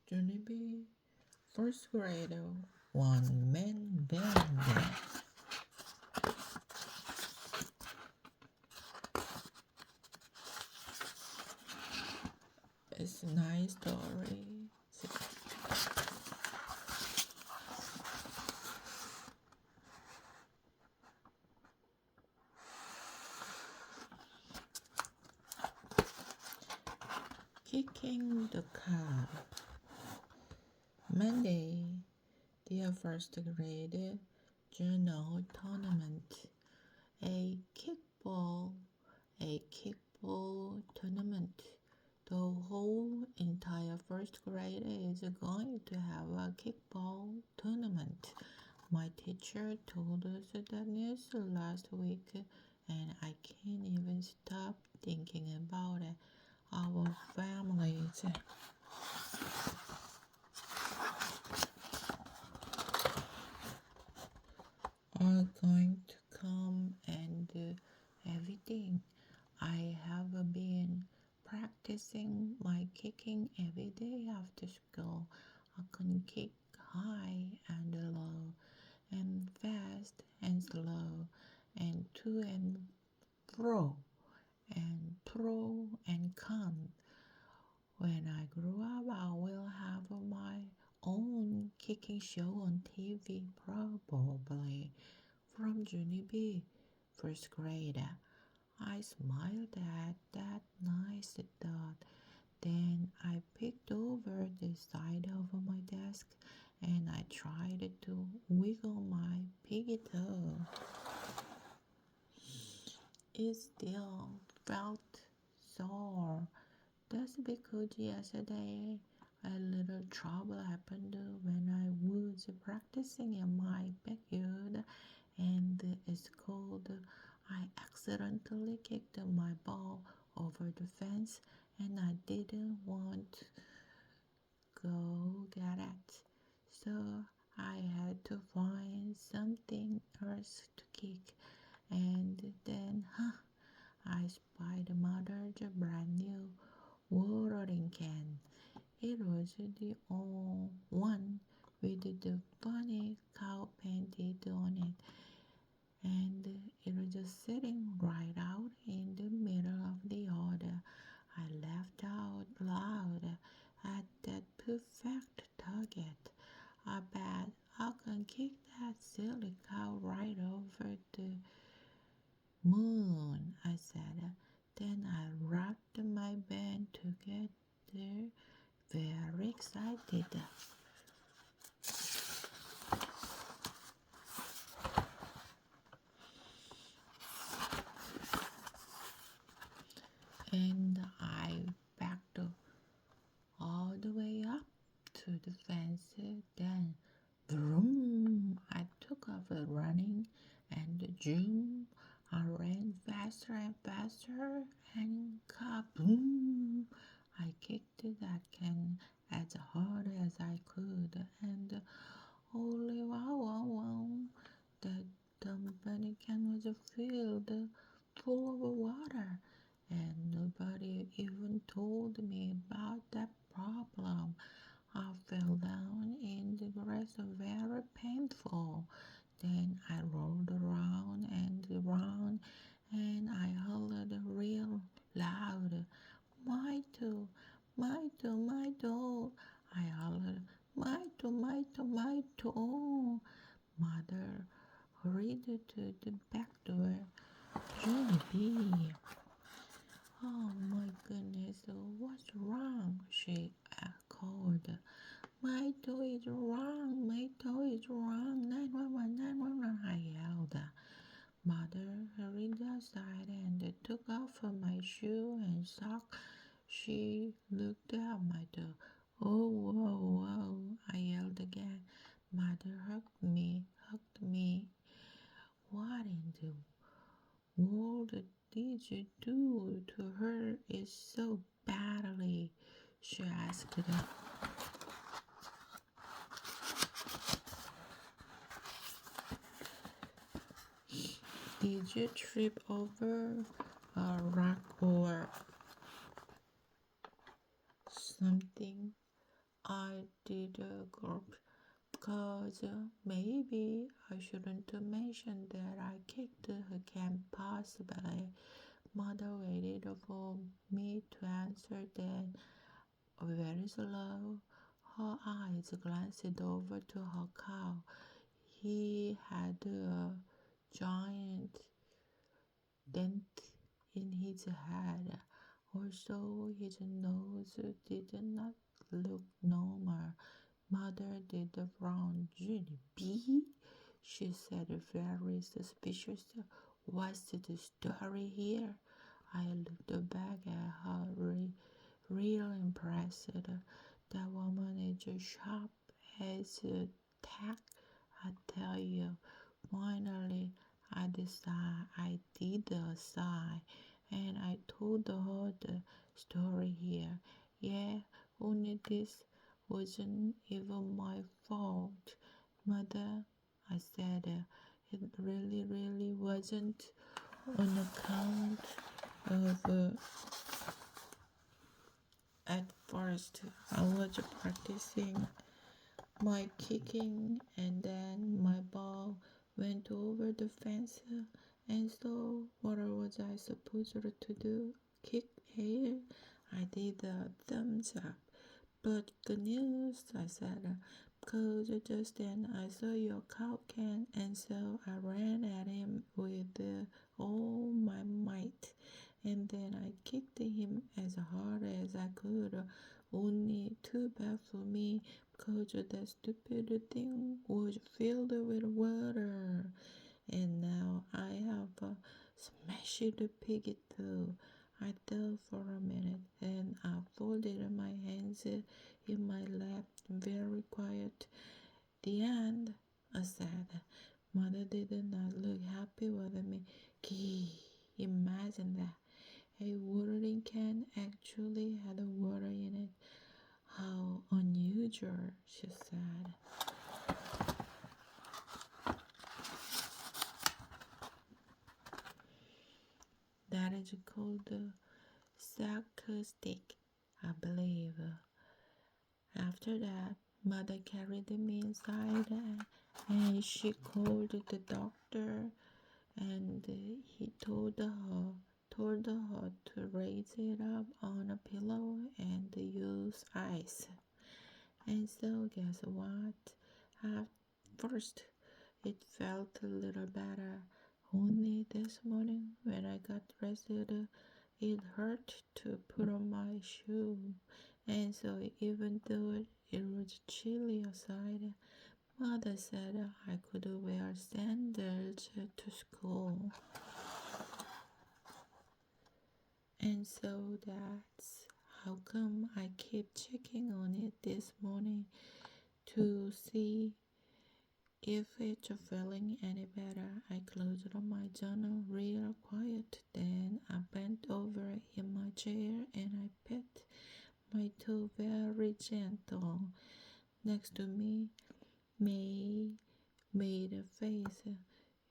Junie, first grade, one man band. It's a nice story. Kicking the car. Monday, their first grade journal tournament. A kickball tournament. The whole entire first grade is going to have a kickball tournament. My teacher told us that news last week, and I can't even stop thinking about it. Our families are going to come and do everything. I have been practicing my kicking every day after school. I can kick high and low, and fast and slow, and to and fro, and pro and con. When I grow up, I will have my own kicking show on TV, probably from Junie, first grade. I smiled at that nice thought. Then I picked over the side of my desk and I tried to wiggle my piggy toe. It still felt sore. That's because yesterday a little trouble happened when I was practicing in my backyard, and it's called I accidentally kicked my ball over the fence and I didn't want to go get it. So I had to find something else to kick, and then I spied Mother's brand new watering can. It was the old one with the funny cow painted on it, and it was just sitting right out in the middle of the yard. I laughed out loud at that perfect target. I bet I can kick that silly cow right over the moon, I said. Then I wrapped my band together, very excited. And I backed all the way up to the fence. Then, vroom, I took off running, and zoom, I ran faster and faster, and kaboom! I kicked that can as hard as I could, and holy wow, the company can was filled full of water, and nobody even told me about that problem. I fell down in the grass, very painful. Then I rolled around and around, and I hollered real loud, my toe, my toe, my toe. I hollered, my toe. Mother hurried to the back door. Junie, oh my goodness, what's wrong? She called. My toe is wrong, my toe is wrong. 911, 911, I yelled. Mother hurried outside and took off my shoe and sock. She looked at my toe. Oh, whoa, whoa, I yelled again. Mother hugged me. What in the world did you do to her is so badly? She asked. Did you trip over a rock or something? I did gulp because maybe I shouldn't mention that I kicked her can possibly. Mother waited for me to answer, then very slow. Her eyes glanced over to her cow. He had a giant dent in his head. Also, his nose did not look normal. Mother did frown. Junie, B? She said, very suspicious. What's the story here? I looked back at her, real impressed. That woman is sharp as a tack, I tell you. Finally, I did a sigh, and I told her the story here. Yeah, only this wasn't even my fault. Mother, I said, it really wasn't on account of at first I was practicing my kicking, and then my ball went over the fence, and so what was I supposed to do? Kick here? I did a thumbs up. But good news, I said, because just then I saw your cow can, and so I ran at him with all my might, and then I kicked him as hard as I could. Only too bad for me, because that stupid thing was filled with water, and now I have smashed the pig too. I thought for a minute, and I folded my hands in my lap, very quiet. The end, I said. Mother did not look happy with me. Gee, imagine that. A watering can actually had water in it. How unusual, she said. That is called sarcastic, I believe. After that, Mother carried me inside, and she called the doctor, and he told her to raise it up on a pillow and use ice. And so guess what? At first it felt a little better. Only this morning when I got dressed, it hurt to put on my shoe. And so even though it was chilly outside, Mother said I could wear sandals to school. And so that's how come I keep checking on it this morning to see if it's feeling any better. I closed my journal real quiet, then I bent over in my chair and I pet my toe very gentle. Next to me, May made a face.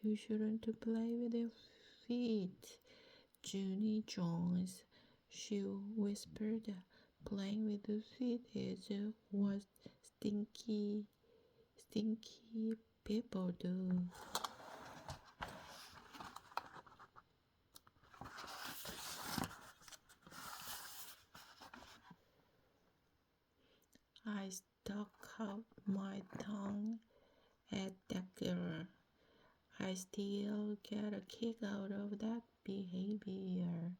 You shouldn't play with your feet, Junie Jones, she whispered. Playing with the feet is what stinky people do. I stuck out my tongue at that girl. I still get a kick out of that behavior.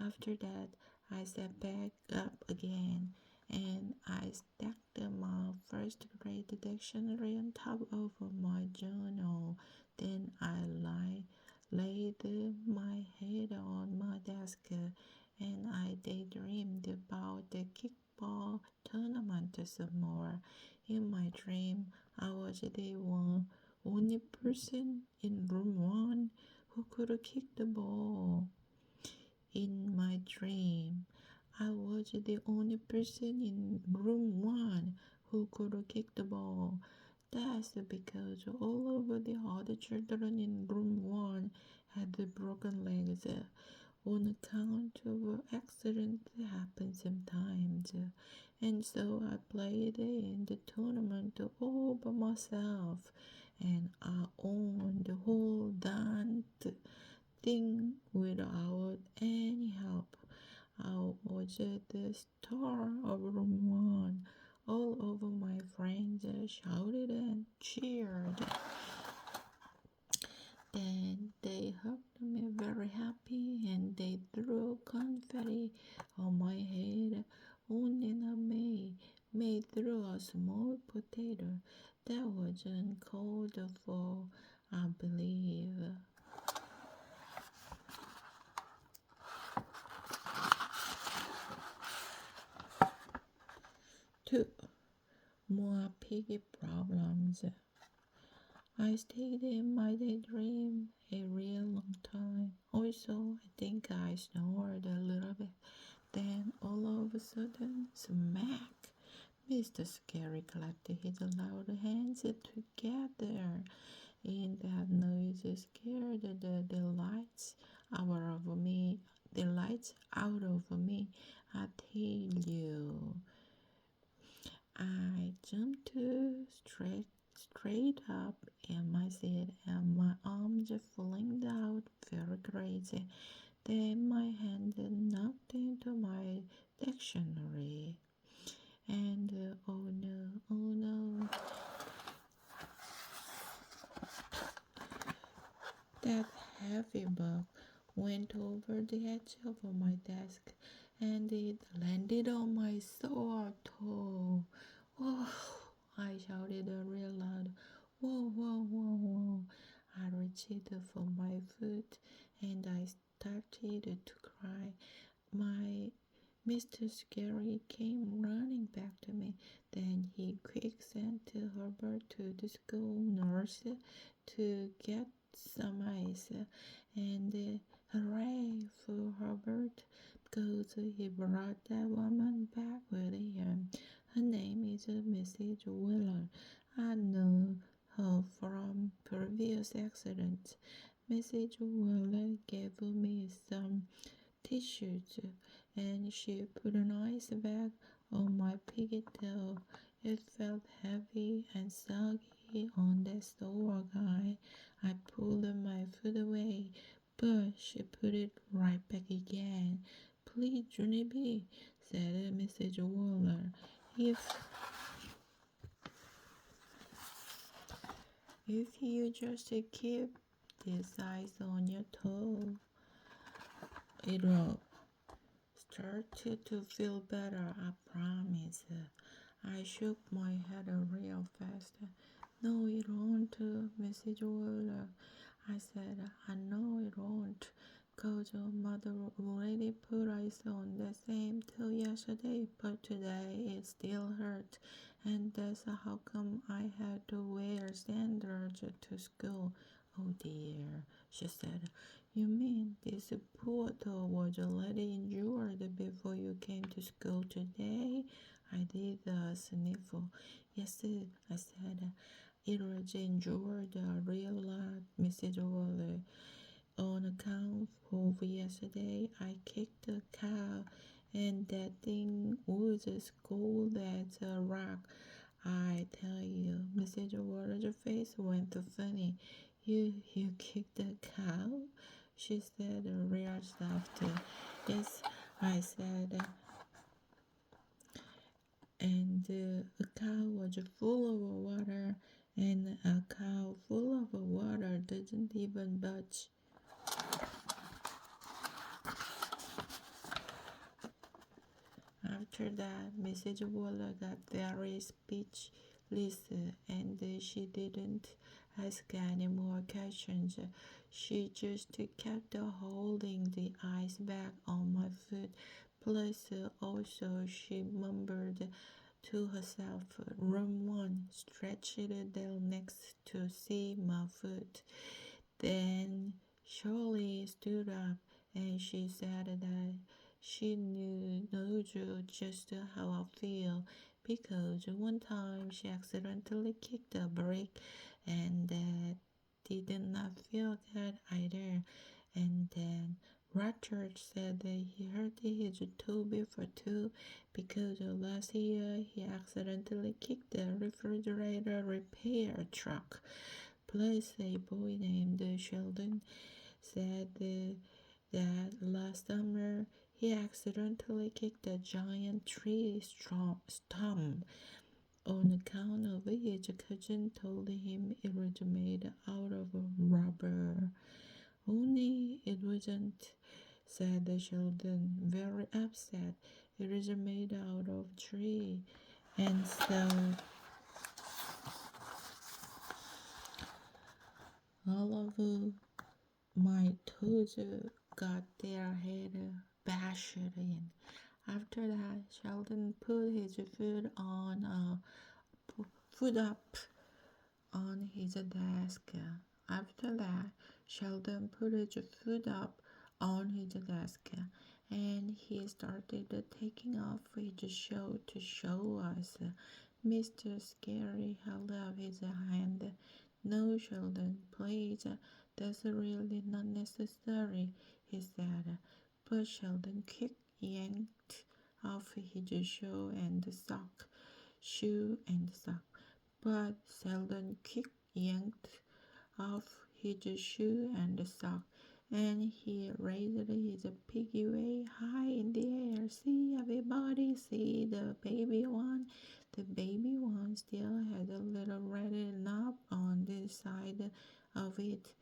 After that, I sat back up again and I stacked my first grade dictionary on top of my journal. Then I laid my head on my desk and I daydreamed about the kickball tournament some more. In my dream, I was the only person in room 1 who could kick the ball. In my dream, I was the only person in room 1 who could kick the ball. That's because all of the other children in room 1 had broken legs. on account of accidents that happen sometimes. And so I played in the tournament all by myself, and I won the whole darn thing without any help. I was the star of room one. All over my friends shouted and cheered. Then they hugged me very happy and they threw confetti on my head. Only not me. Me threw a small potato that wasn't called for, I believe. 2. More piggy problems. I stayed in my daydream a real long time. Also, I think I snored a little bit. Then, all of a sudden, smack! Mr. Scary clapped his loud hands together. And that noise scared the lights out of me. The lights out of me, I tell you. I jumped straight up in my seat and my arms flinged out very crazy. Then my hand knocked into my dictionary. And oh no, that heavy book went over the edge of my desk and it landed on my sore toe. Oh, I shouted real loud. Whoa, whoa, whoa, whoa. I reached for my foot and I started to cry. My Mr. Scary came running back to me. Then he quick sent Herbert to the school nurse to get some ice. And hooray for Herbert because he brought that woman back with him. Her name is Mrs. Wheeler. I know her from previous accidents. Mrs. Wheeler gave me some tissues and she put an ice bag on my piggy toe. It felt heavy and soggy on the sore guy. I pulled my foot away, but she put it right back again. Please, Junie B, said Mrs. Waller, if you just keep this ice on your toe, it'll start to feel better, I promise. I shook my head real fast. No, it won't, Mrs. Waller. I said, I know it won't, 'cause your mother already put ice on the same toe yesterday, but today it still hurt, and that's how come I had to wear sandals to school. Oh dear, she said. You mean this poor toe was already injured before you came to school today? I did a sniffle. Yes, I said. It was injured a real lot, Mrs. Waller. On account of yesterday, I kicked a cow, and that thing was as cold as a rock. I tell you, Mrs. Waller's face went funny. You kicked a cow? She said, real soft. Yes, I said, and a cow was full of water, and a cow full of water doesn't even budge. After that, Mrs. Waller got very speechless and she didn't ask any more questions. She just kept holding the ice bag on my foot. Plus, also, she mumbled to herself, Room 1, stretch it down next to see my foot. Then Shirley stood up and she said that she knows just how I feel because one time she accidentally kicked a brick and that did not feel good either. And then Richard said that he hurt his toe before too because last year he accidentally kicked the refrigerator repair truck. Plus, a boy named Sheldon said that last summer he accidentally kicked a giant tree stump on account of his cousin told him it was made out of rubber. Only it wasn't, said Sheldon, very upset. It is made out of tree. And so all of my toes got their head bashed in. After that, Sheldon put his foot up on his desk. After that, Sheldon put his foot up on his desk and he started taking off his shoe to show us. Mr. Scary held up his hand. No, Sheldon, please, that's really not necessary, he said. But Sheldon yanked off his shoe and sock. But Sheldon yanked off his shoe and sock, and he raised his piggy way high in the air. See, everybody, see the baby one. The baby one still had a little red knob on the side of it.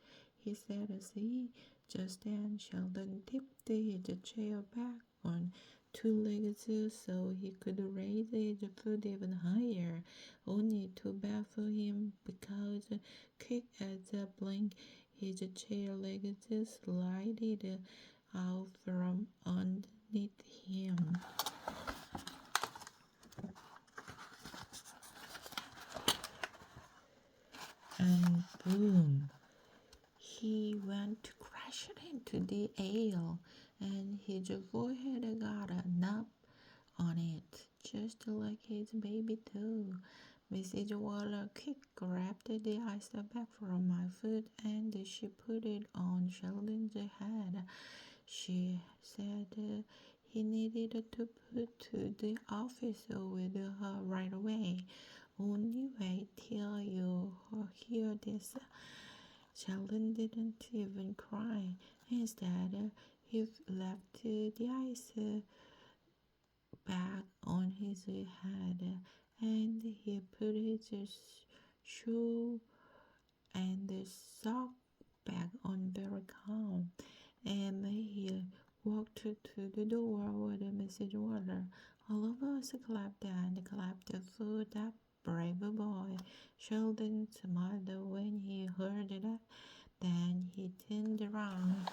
He said, see, just then Sheldon tipped his chair back on two legs so he could raise his foot even higher, only to baffle him because quick as a blink his chair legs slided out from underneath him. And boom, he went crashing into the ale, and his forehead got a knob on it, just like his baby toe. Mrs. Waller quick grabbed the ice back from my foot and she put it on Sheldon's head. She said he needed to put to the office with her right away. Only wait till you hear this. Sheldon didn't even cry. Instead, he left the ice back on his head and he put his shoe and sock back on very calm, and he walked to the door with Mrs. Water. All of us clapped and clapped for that brave boy. Sheldon smiled when he heard that. Then he turned around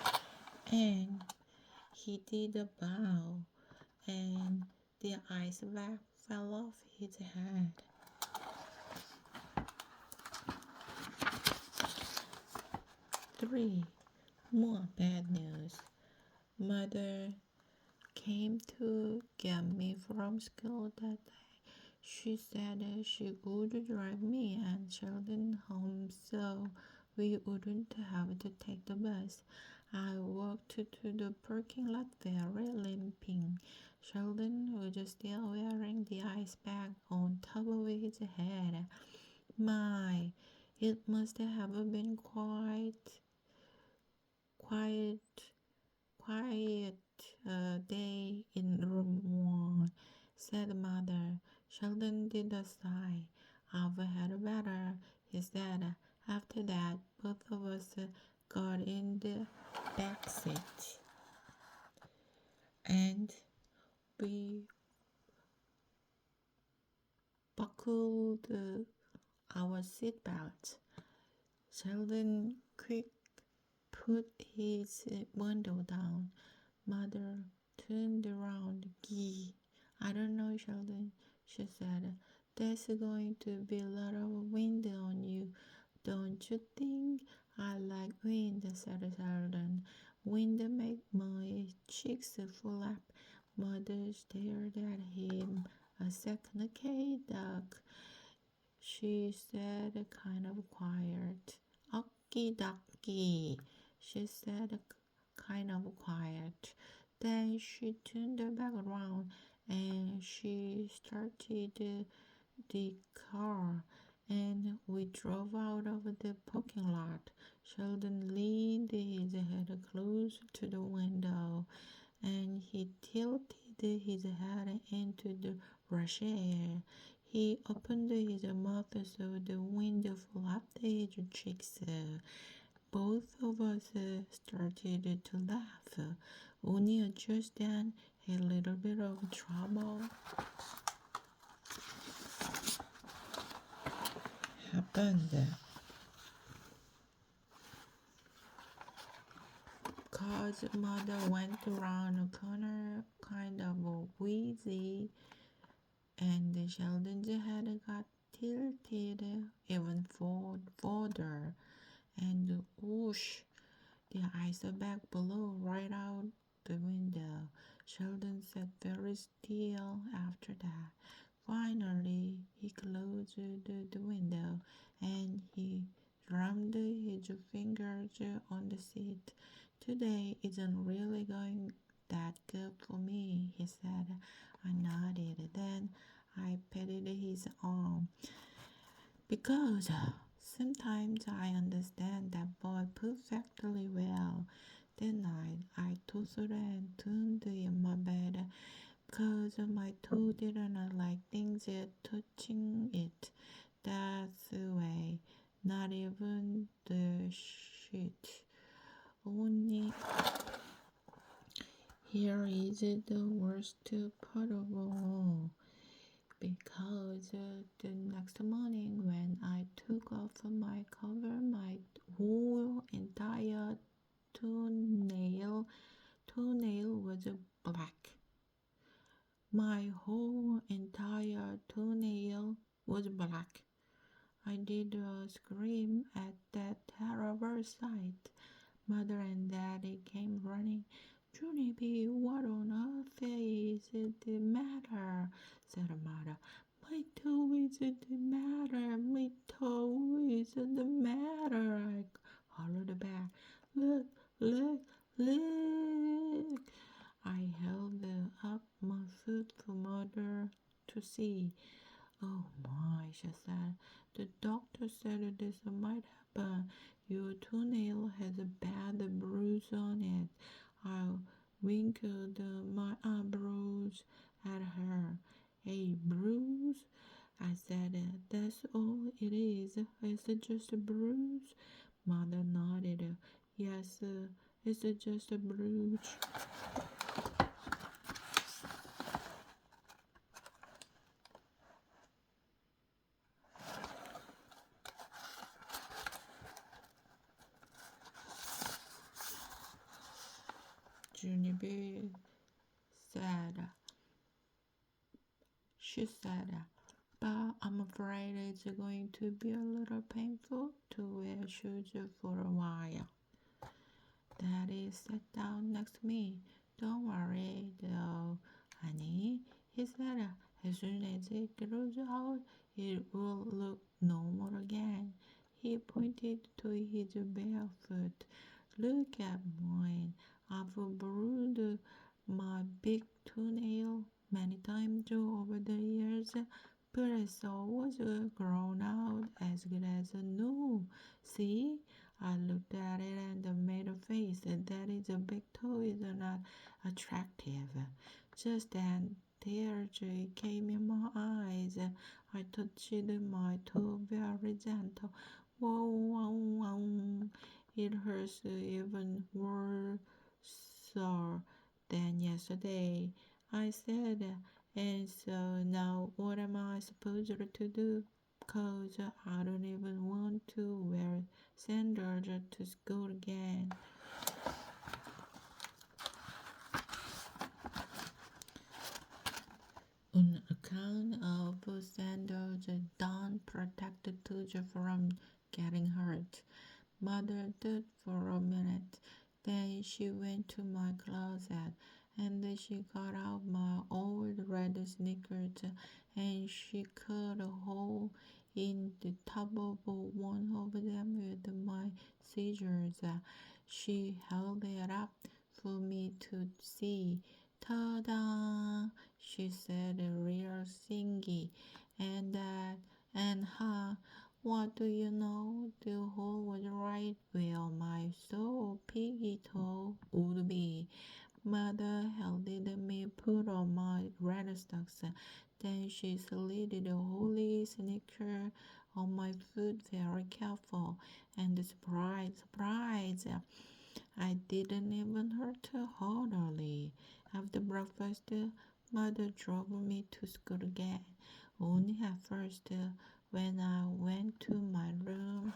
and he did a bow, and the ice bag fell off his head. Three more bad news. Mother came to get me from school that day. She said she would drive me and Sheldon home so we wouldn't have to take the bus. I walked to the parking lot very limping. Sheldon was still wearing the ice bag on top of his head. My, it must have been quiet day in room 1, said Mother. Sheldon did a sigh. I've had better, he said. After that, both of us got in the back seat and we buckled our seatbelts. Sheldon quick put his window down. Mother turned around. Gee, I don't know, Sheldon, she said. There's going to be a lot of wind on you, don't you think? I like wind, said Sheldon. Wind makes my cheeks flap. Mother stared at him a second. Okay, duck, she said, kind of quiet. Okie dokie, she said kind of quiet. Then she turned back around and she started the car, and we drove out of the parking lot. Sheldon leaned his head close to the window and he tilted his head into the fresh air. He opened his mouth so the wind flapped his cheeks. Both of us started to laugh. Only just then a little bit of trouble happened. Cause mother went around a corner kind of wheezy and Sheldon's head got tilted even further and whoosh, the iceberg blew right out the window. Sheldon sat very still after that. Finally, he closed the window and he drummed his fingers on the seat. Today isn't really going that good for me, he said. I nodded. Then I patted his arm. Because sometimes I understand that boy perfectly well. That night I tossed and turned in my bed because my toe didn't like things touching it. That's the way. Not even the sheet. Only here is the worst part of all. Because the next morning when I took off my cover, my whole entire toenail was black. My whole entire toenail was black. I did scream at that terrible sight. Mother and Daddy came running. Junie, what on earth is the matter? Said Mother. My toe is the matter. My toe is the matter. I hollered back. Look, look, look. I held up my foot for Mother to see. Oh my, she said. The doctor said this might happen. Your toenail has a bad bruise on it. I wrinkled my eyebrows at her. A bruise? I said, that's all it is. It's just a bruise. Mother nodded. Yes, it's just a bruise. Junie said, she said, but I'm afraid it's going to be a little painful to wear shoes for a while. Daddy sat down next to me. Don't worry, though, honey, he said. As soon as it grows out, it will look normal again. He pointed to his bare foot. Look at mine. I've bruised my big toenail many times over the years, but it's always grown out as good as new. See? I looked at it and made a face. That is a big toe is not attractive. Just then tears came in my eyes. I touched my toe very gentle. Wow, wow, wow. It hurts even worse than yesterday. I said, and so now what am I supposed to do? 'Cause I don't even want to wear sandals to school again. On account of sandals don't protect the toes from getting hurt. Mother thought for a minute. Then she went to my closet and she got out my old red sneakers and she cut a hole in the top of one of them with my scissors. She held it up for me to see. Ta-da! She said, real singy. And that, and ha, what do you know? The hole was right where my so piggy toe would be. Mother helped me put on my red socks. Then she slid the holy sneaker on my foot very careful. And surprise, surprise! I didn't even hurt her hardly. After breakfast, Mother drove me to school again. Only at first, when I went to my room,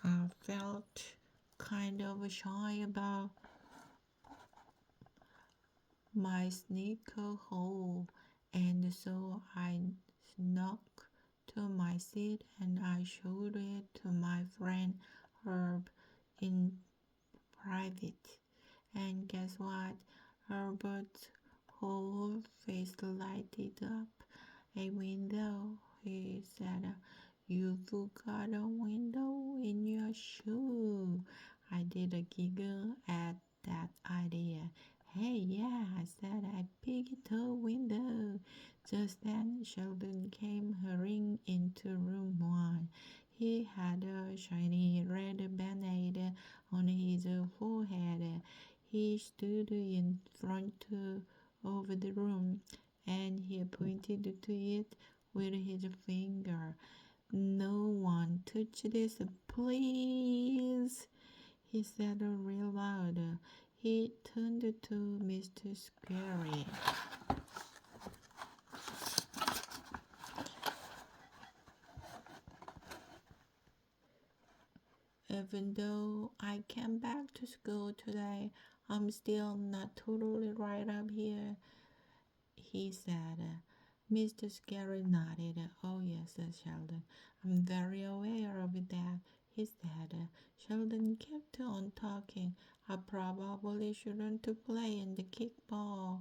I felt kind of shy about my sneaker hole, and so I snuck to my seat and I showed it to my friend Herb in private. And guess what? Herbert's whole face lighted up. A window, he said. You've got a window in your shoe. I did a giggle at that idea. Hey, yeah, I said I picked a window. Just then, Sheldon came hurrying into room 1. He had a shiny red band-aid on his forehead. He stood in front of the room and he pointed to it with his finger. No one touch this, please, he said real loud. He turned to Mr. Squarey. Even though I came back to school today, I'm still not totally right up here, he said. Mr. Scarry nodded. Oh, yes, said Sheldon. I'm very aware of that, he said. Sheldon kept on talking. I probably shouldn't play in the kickball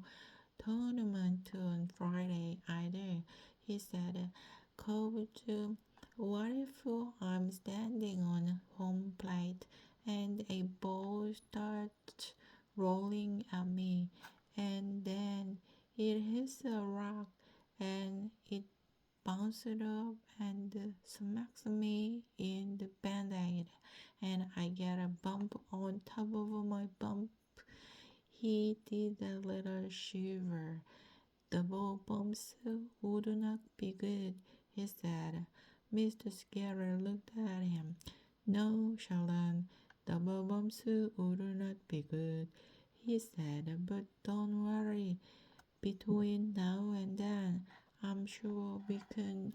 tournament on Friday either, he said. Coach, what if I'm standing on home plate and a ball starts rolling at me and then it hits a rock and it bounces up and smacks me in the band-aid and I get a bump on top of my bump. He did a little shiver. Double bumps would not be good, he said. Mr. Scarry looked at him. No, Sheldon, double bumps would not be good, he said. But don't worry. Between now and then, I'm sure we can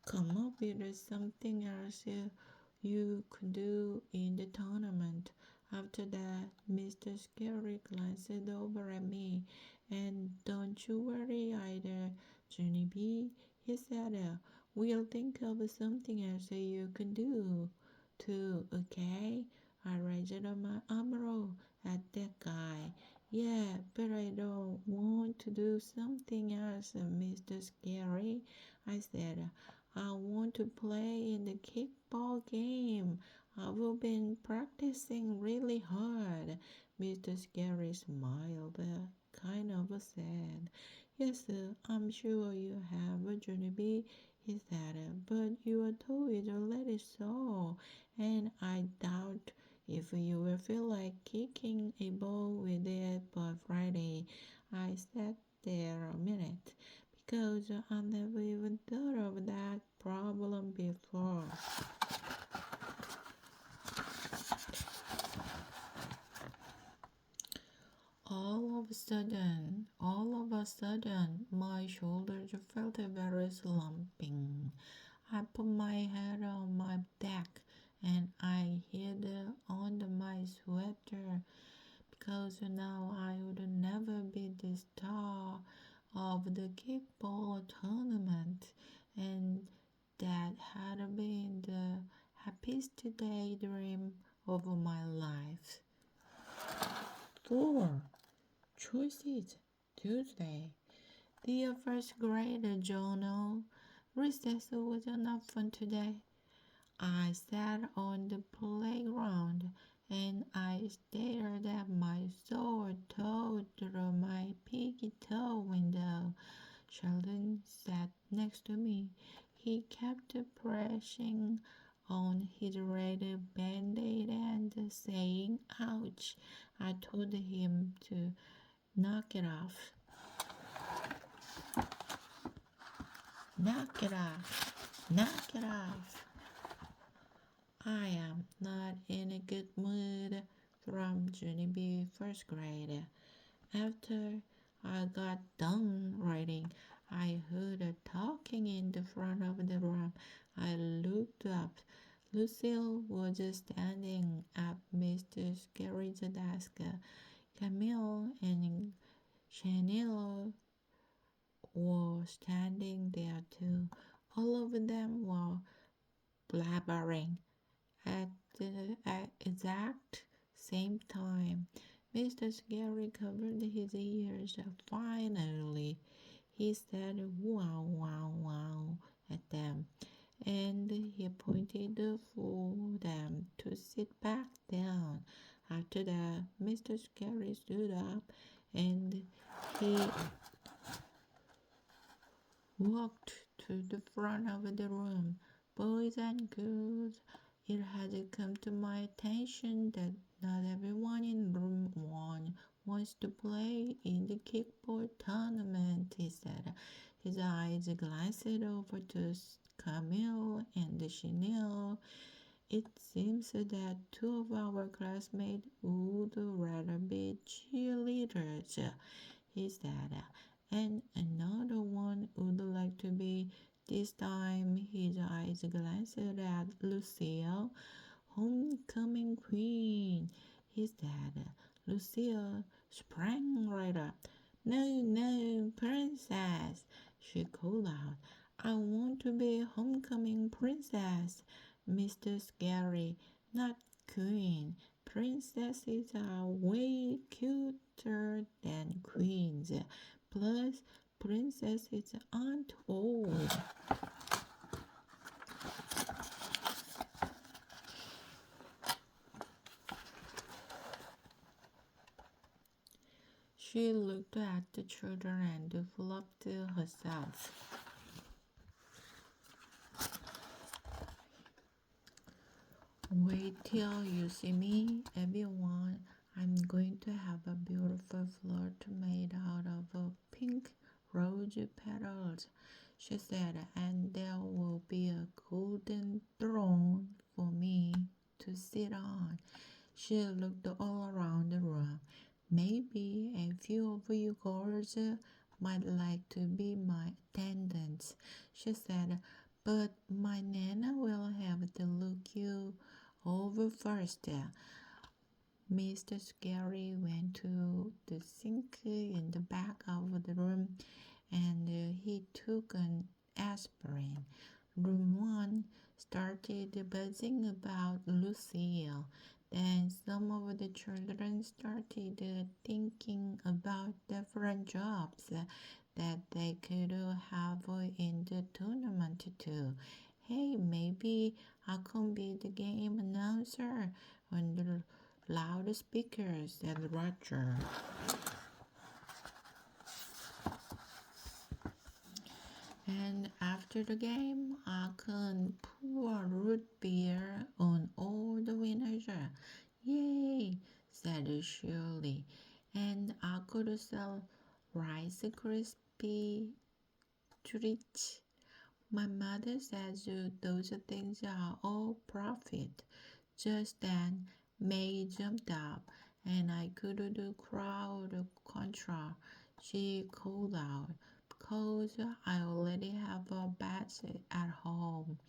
come up with something else you could do in the tournament. After that, Mr. Scary glanced over at me. And don't you worry either, Junie B, he said. We'll think of something else you can do too, okay? I raised my eyebrow at that guy. Yeah, but I don't want to do something else, Mr. Scary, I said. I want to play in the kickball game. I've been practicing really hard. Mr. Scary smiled, kind of sad. Yes, I'm sure you have, Johnny B, he said, but your toe is already sore, and I doubt if you will feel like kicking a ball with it by Friday. I sat there a minute because I never even thought of that problem before. All of a sudden, my shoulders felt very slumping. I put my head on my back and I hid under my sweater because now I would never be the star of the kickball tournament, and that had been the happiest daydream of my life. 4. Choices Tuesday. Dear first grade journal, Recess was enough fun today. I sat on the playground and I stared at my sore toe through my piggy toe window. Sheldon sat next to me. He kept pressing on his red band-aid and saying, "Ouch." I told him to knock it off. Knock it off. Knock it off. I am not in a good mood from Junie first grade. After I got done writing, I heard a talking in the front of the room. I looked up. Lucille was standing at Mr. Scary's desk. Camille and Chanel were standing there too. All of them were blabbering at the exact same time. Mr. Scary covered his ears. Finally, he said wow, wow, wow at them, and he pointed for them to sit back down. After that, Mr. Scary stood up and he walked to the front of the room. Boys and girls, it has come to my attention that not everyone in room 1 wants to play in the kickball tournament, he said. His eyes glanced over to Camille and Chanel. It seems that two of our classmates would rather be cheerleaders, he said, and another one would like to be. This time his eyes glanced at Lucille. "Homecoming queen," he said. Lucille sprang right up. "No, no, princess," she called out. "I want to be homecoming princess, Mr. Scary, not queen. Princesses are way cuter than queens. Plus, princesses aren't old." She looked at the children and fluffed herself. "Wait till you see me, everyone. I'm going to have a beautiful float made out of pink rose petals," she said, "and there will be a golden throne for me to sit on." She looked all around the room. "Maybe a few of you girls might like to be my attendants," she said, "but my Nana will have to look you over first." Mr. Scary went to the sink in the back of the room and he took an aspirin. Room 1 started buzzing about Lucille. Then some of the children started thinking about different jobs that they could have in the tournament too. "Hey, maybe I can be the game announcer on the loudspeaker," said Roger. "And after the game, I can pour root beer on all the winners." "Yay," said Shirley. "And I could sell Rice Krispie treats." "My mother says those things are all profit." Just then, May jumped up, and I could do crowd control. She called out, "Because I already have a bat at home,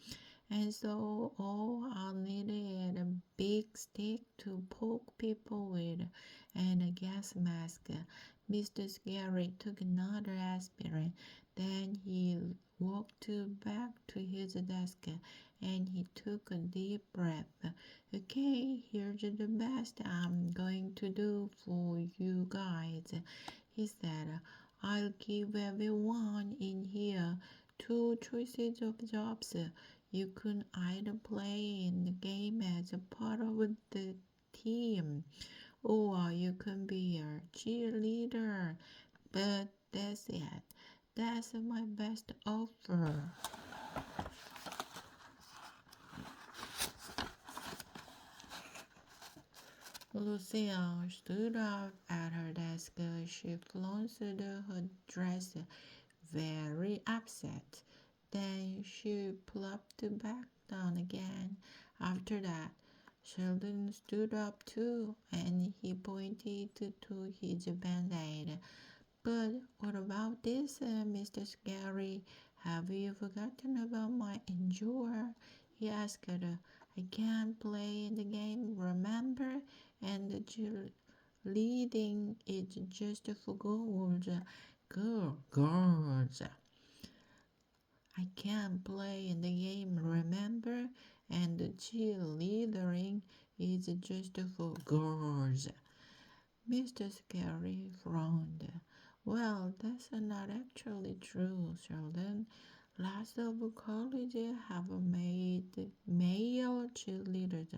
and so all I needed is a big stick to poke people with, and a gas mask." Mr. Scary took another aspirin. Then he walked back to his desk and he took a deep breath. "Okay, here's the best I'm going to do for you guys," he said. "I'll give everyone in here two choices of jobs. You could either play in the game as a part of the team, or you can be a cheerleader. But that's it. That's my best offer. Lucille stood up at her desk. She flounced her dress, very upset. Then she plopped back down again. After that, Sheldon stood up too, and he pointed to his band-aid. But what about this, Mr. Scary? Have you forgotten about my injury? He asked. I can't play the game, remember? And the leading is just for girls. Girls. I can't play in the game, remember? And the cheerleading is just for girls. Mr. Scary frowned. Well, that's not actually true, Sheldon. Lots of colleges have made male cheerleaders.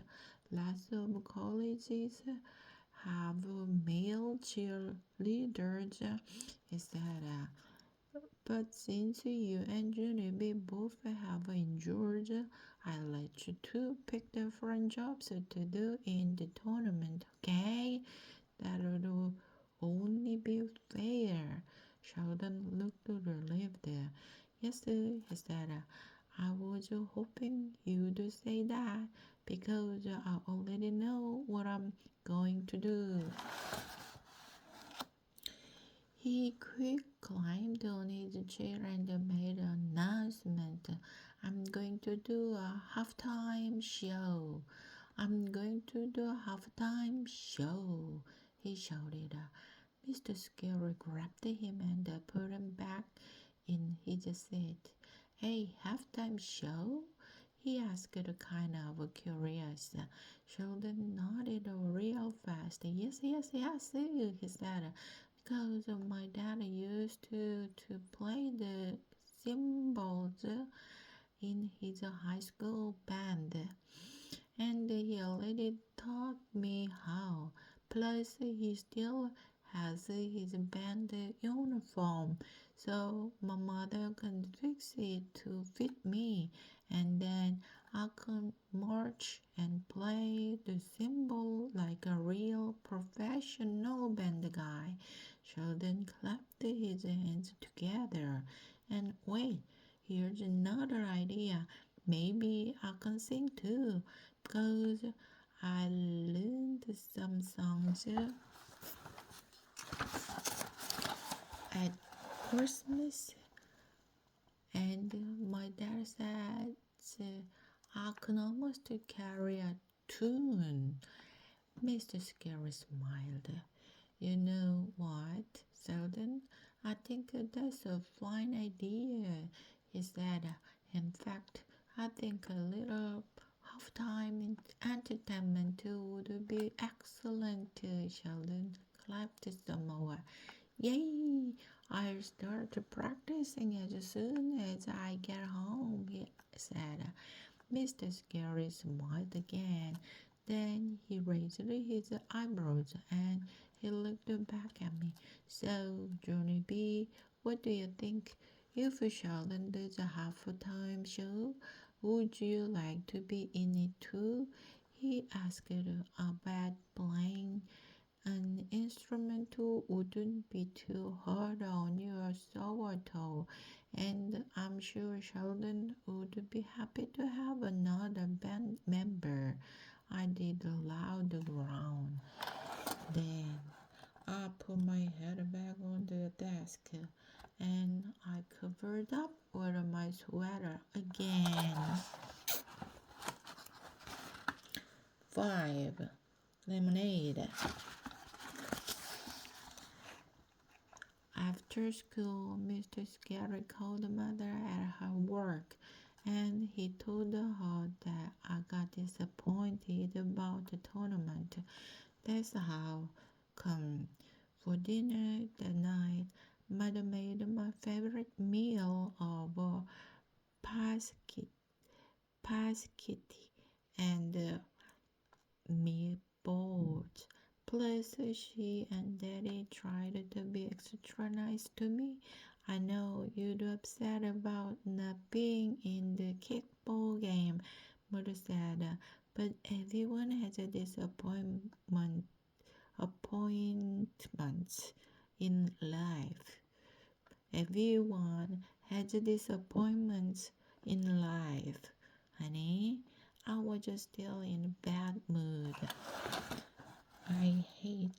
Lots of colleges have male cheerleaders. He said, but since you and Junie both have injured, I'll let you two pick different jobs to do in the tournament, okay? That would only be fair. Sheldon looked relieved. Yes, he said. I was hoping you'd say that because I already know what I'm going to do. He quick climbed on his chair and made an announcement. I'm going to do a halftime show. I'm going to do a halftime show, he shouted. Mr. Scary grabbed him and put him back in his seat. Hey, halftime show? He asked, kind of curious. Sheldon nodded real fast. Yes, he said, because my dad used to play the cymbals in his high school band, and he already taught me how. Plus, he still has his band uniform, so my mother can fix it to fit me, and then I can march and play the cymbal like a real professional band guy. Sheldon clapped his hands together. And wait, here's another idea. Maybe I can sing too, because I learned some songs at Christmas, and my dad said I can almost carry a tune. Mr. Scary smiled. You know what, Sheldon? I think that's a fine idea, he said. In fact, I think a little halftime entertainment would be excellent, Sheldon clapped some more. Yay! I'll start practicing as soon as I get home, he said. Mr. Scary smiled again. Then he raised his eyebrows and he looked back at me. So, Junie B, what do you think? If Sheldon does a half-time show, would you like to be in it too? He asked. I bet playing an instrumental wouldn't be too hard on your sore toe, and I'm sure Sheldon would be happy to have another band member. I did loud groan. Then I put my head back on the desk and I covered up with my sweater again. 5. Lemonade. After school, Mr. Scary called Mother at her work, and he told her that I got disappointed about the tournament. That's how come. For dinner that night, Mother made my favorite meal of pasquiti, pasquiti and meatballs. Plus, she and Daddy tried to be extra nice to me. I know you'd upset about not being in the kickball game, Mother said, but everyone has a appointments in life. Everyone has disappointments in life. Honey, I was just still in a bad mood. I hate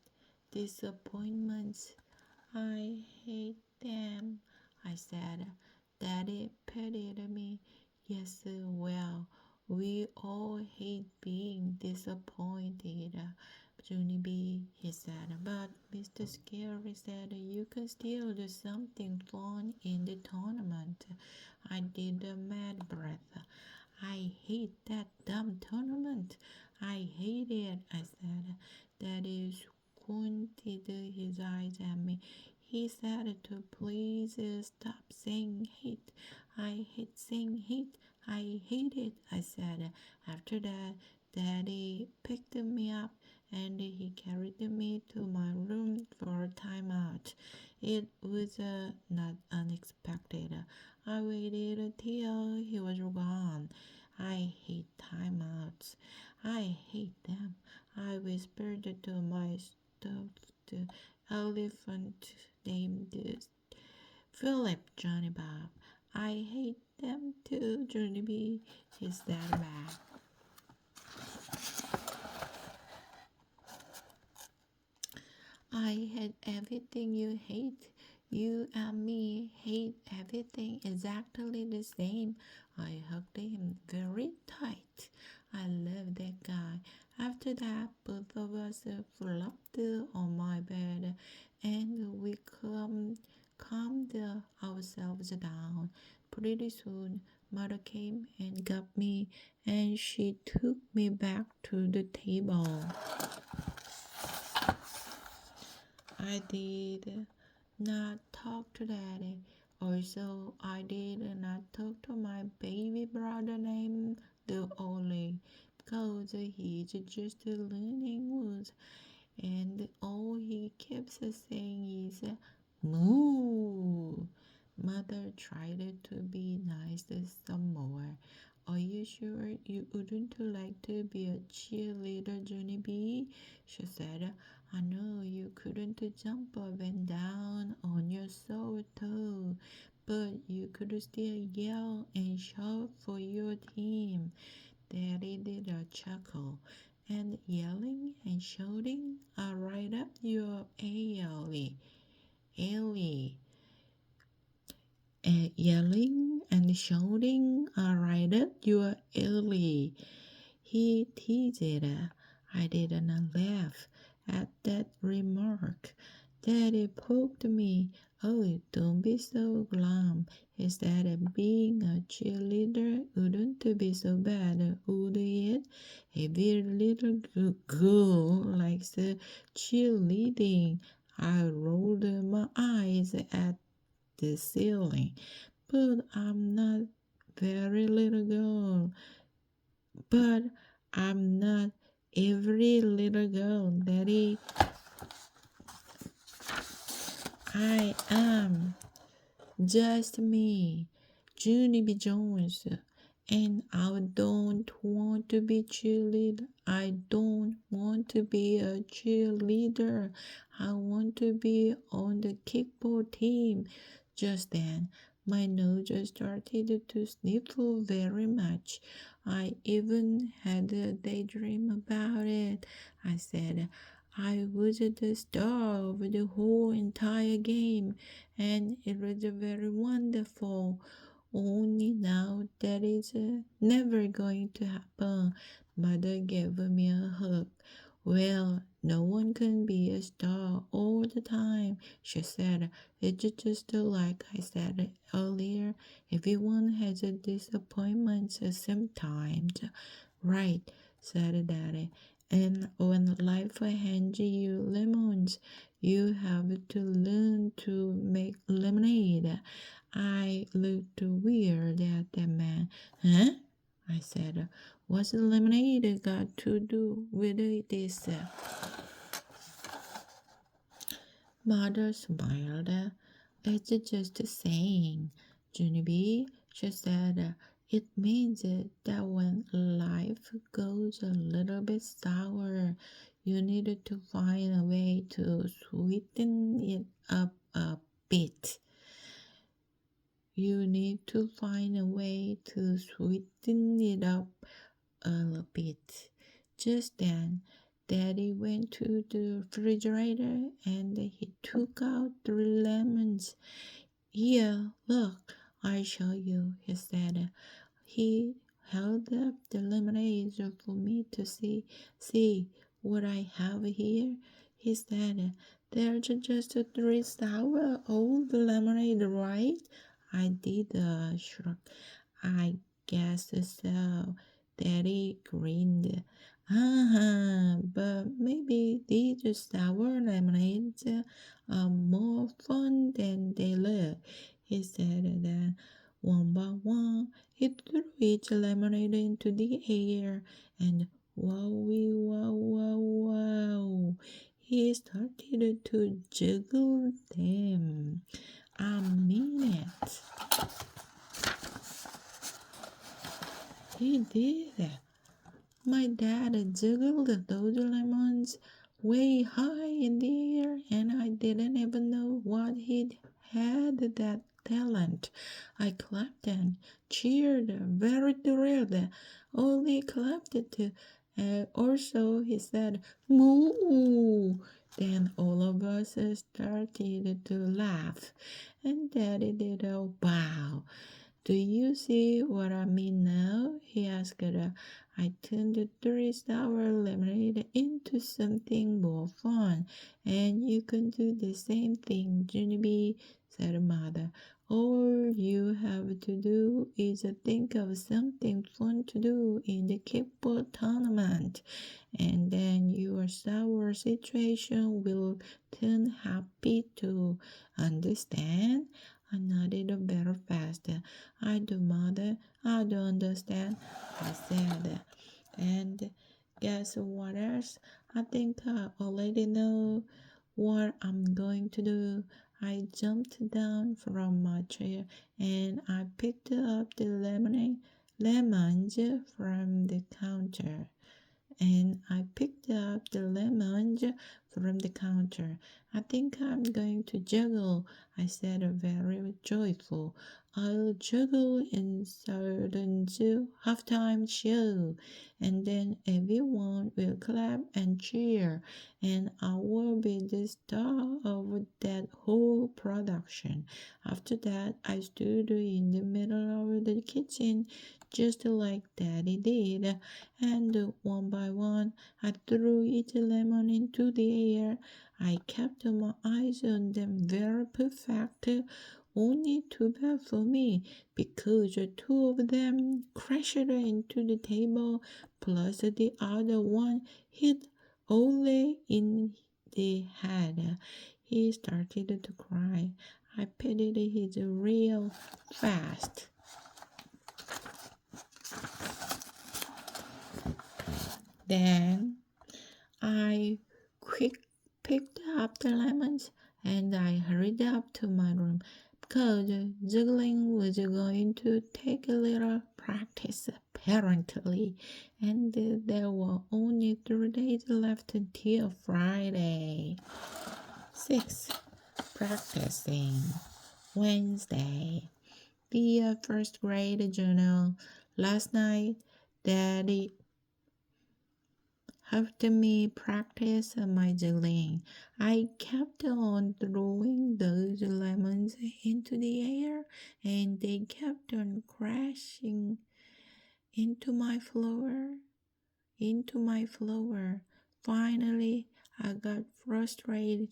disappointments. I hate them, I said. Daddy petted me. Yes, well, we all hate being disappointed. Junie B, he said, but Mr. Scary said you can still do something fun in the tournament. I did a mad breath. I hate that dumb tournament. I hate it, I said. Daddy squinted his eyes at me. He said to please stop saying hate. I hate saying hate. I hate it, I said. After that, Daddy picked me up and he carried me to my room for a timeout. It was not unexpected. I waited till he was gone. I hate timeouts. I hate them. I whispered to my stuffed elephant named Philip Johnny Bob. I hate them too, Johnny B. He said back. I hate everything you hate. You and me hate everything exactly the same. I hugged him very tight. I love that guy. After that, both of us flopped on my bed and we calmed ourselves down. Pretty soon, Mother came and got me, and she took me back to the table. I did not talk to Daddy. Also, I did not talk to my baby brother named the Ollie because he's just learning words and all he keeps saying is moo. Mother tried to be nice some more. Are you sure you wouldn't like to be a cheerleader, Johnny B? She said. I know you couldn't jump up and down on your sore toe, but you could still yell and shout for your team. Daddy did a chuckle, and yelling and shouting are right up your alley. Alley. Yelling and shouting are right up your alley. He teased. I did not laugh at that remark. Daddy poked me. Oh, don't be so glum. He said being a cheerleader wouldn't be so bad, would it? Every little girl likes cheerleading. I rolled my eyes at the ceiling. But I'm not very little girl. But I'm not every little girl, Daddy. I am just me, Junie B. Jones. And I don't want to be cheerleader. I don't want to be a cheerleader. I want to be on the kickball team. Just then, my nose started to sniffle very much. I even had a daydream about it. I said I was the star of the whole entire game, and it was very wonderful. Only now that is never going to happen. Mother gave me a hug. Well, no one can be a star all the time, she said. It's just like I said earlier. Everyone has a disappointment sometimes. Right, said Daddy. And when life hands you lemons, you have to learn want to make lemonade. I looked weird at that man. Huh? I said, what's lemonade got to do with this? Mother smiled. It's just a saying, Junie. She said, it means that when life goes a little bit sour, you need to find a way to sweeten it up a bit. You need to find a way to sweeten it up a little bit. Just then, Daddy went to the refrigerator and he took out 3 lemons. Here, look, I show you, he said. He held up the lemonade for me to see. See what I have here? He said. There's just 3 sour old lemonade, right? I did a shrug. I guess so. Daddy grinned. But maybe these sour lemonades are more fun than they look. He said that one by one he threw each lemonade into the air and wowie wow wow wow. He started to juggle them. I mean it. He did. My dad juggled those lemons way high in the air, and I didn't even know what he'd had that talent. I clapped and cheered, very thrilled. Only clapped too. Also, he said, "Moo!" Then all of us started to laugh, and Daddy did a bow. Do you see what I mean now? He asked. I turned the 3 sour lemonade into something more fun, and you can do the same thing, Junie," said Mother. All you have to do is think of something fun to do in the kickball tournament, and then your sour situation will turn happy too. Understand? I nodded very fast. I do, Mother. I don't understand, I said. And guess what else? I think I already know what I'm going to do. I jumped down from my chair and I picked up the lemons from the counter. I think I'm going to juggle, I said, very joyful. I'll juggle in Sardan's halftime show, and then everyone will clap and cheer, and I will be the star of that whole production. After that, I stood in the middle of the kitchen, just like Daddy did, and one by one I threw each lemon into the air. I kept my eyes on them very perfect, only too bad for me, because 2 of them crashed into the table, plus the other one hit Ole in the head. He started to cry. I petted his real fast. Then I picked up the lemons and I hurried up to my room because juggling was going to take a little practice apparently, and there were only 3 days left until Friday. 6. Practicing. Wednesday. The first grade journal. Last night, Daddy helped me practice my juggling. I kept on throwing those lemons into the air, and they kept on crashing into my floor. Finally, I got frustrated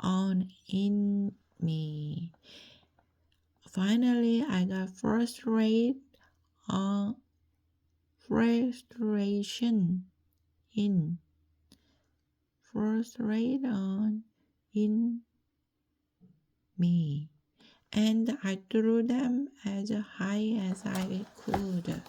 on in me. Finally, I got frustration in frustrated on in me, and I threw them as high as I could.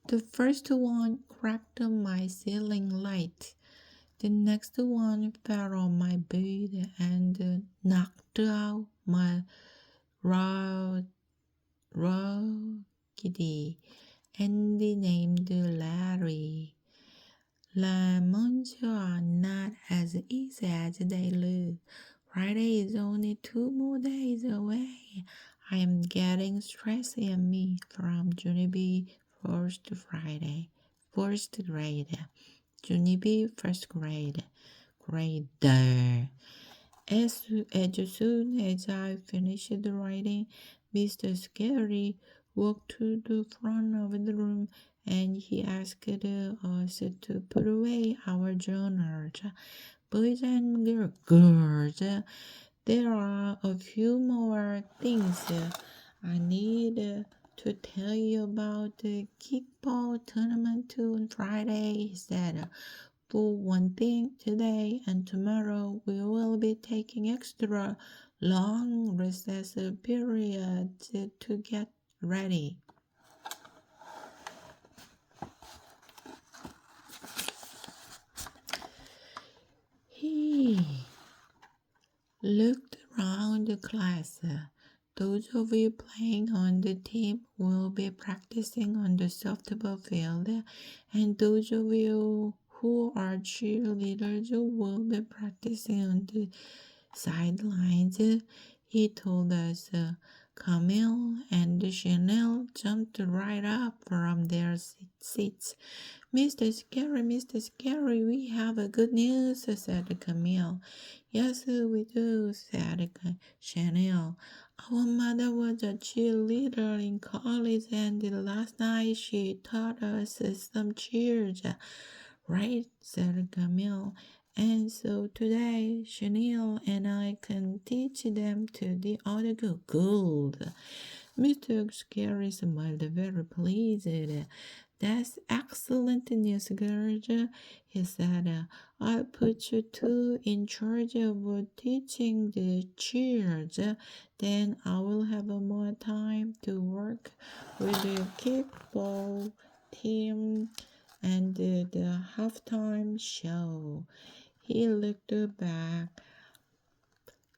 The first one cracked my ceiling light. The next one fell on my bed and knocked out my raggedy Andy named Larry. Lemons are not as easy as they look. Friday is only 2 more days away. I am getting stressy on me from Junie first grade. Junie first grader. As soon as I finished writing, Mr. Scary walked to the front of the room and he asked us to put away our journals. Boys and girls, there are a few more things I need to tell you about the kickball tournament on Friday, he said. For one thing, today and tomorrow we will be taking extra long recess periods to get ready. He looked around the class. Those of you playing on the team will be practicing on the softball field, and those of you who are cheerleaders will be practicing on the sidelines. He told us. Camille and Chanel jumped right up from their seats. Mr. Scary, we have a good news, said Camille. Yes, we do, said Chanel. Our mother was a cheerleader in college, and last night she taught us some cheers. Right, said Camille. And so today, Chanel and I can teach them to the other good. Mr. Scary smiled, very pleased. That's excellent news, girls, he said. I'll put you two in charge of teaching the cheers. Then I will have more time to work with the kickball team and the halftime show. He looked back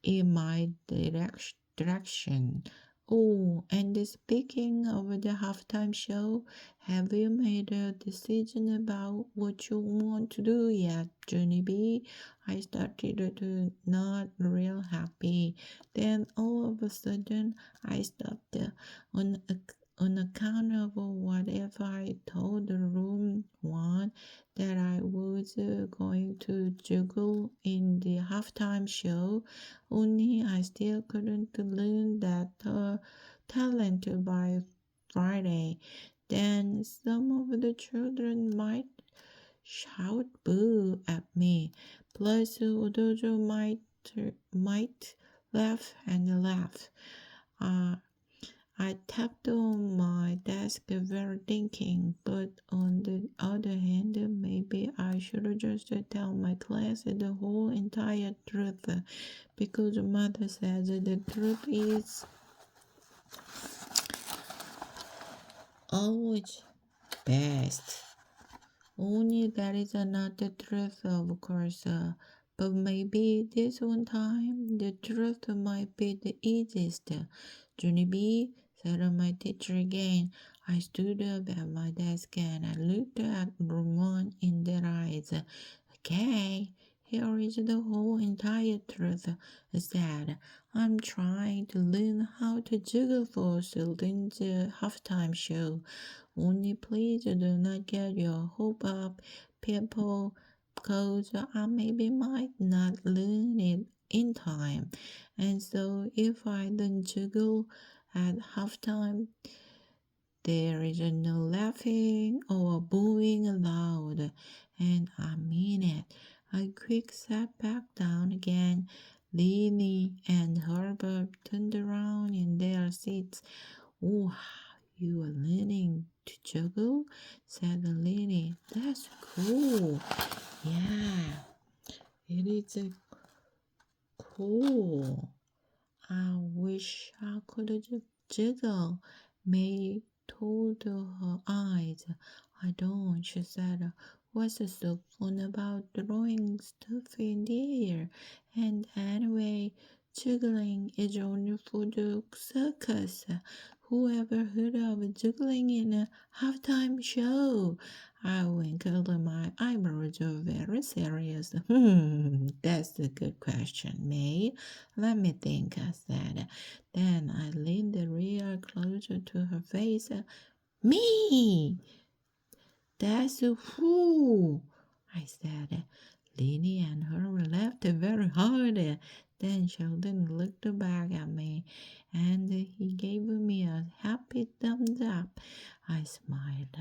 in my direction. Oh, and speaking of the halftime show, have you made a decision about what you want to do yet, Junie B? I started to not real happy. Then all of a sudden, I stopped on on account of what if I told the room one that I was going to juggle in the halftime show, only I still couldn't learn that talent by Friday. Then some of the children might shout boo at me. Plus, others might laugh and laugh. Uh, I tapped on my desk, very thinking, but on the other hand, maybe I should just tell my class the whole entire truth, because mother says the truth is always best. Only that is not the truth, of course, but maybe this one time the truth might be the easiest. Junie B, said my teacher again. I stood up at my desk and I looked at Ramon in their eyes. Okay, here is the whole entire truth, I said. I'm trying to learn how to juggle for Sylvan's halftime show. Only please do not get your hope up, people, because I maybe might not learn it in time. And so if I don't juggle at halftime, there is no laughing or booing allowed, and I mean it. I quick sat back down again. Lily and Herbert turned around in their seats. "Oh, you are learning to juggle?" said Lily. That's cool. Yeah, it is cool. I wish I could jiggle. May told her eyes. I don't, she said. What's so fun about throwing stuff in the air? And anyway, jiggling is only for the circus. Whoever heard of jiggling in a halftime show? I winkled my eyebrows very serious. That's a good question, May. Let me think, I said. Then I leaned real closer to her face. Me! That's who, I said. Lily and her laughed very hard. Then Sheldon looked back at me and he gave me a happy thumbs up. I smiled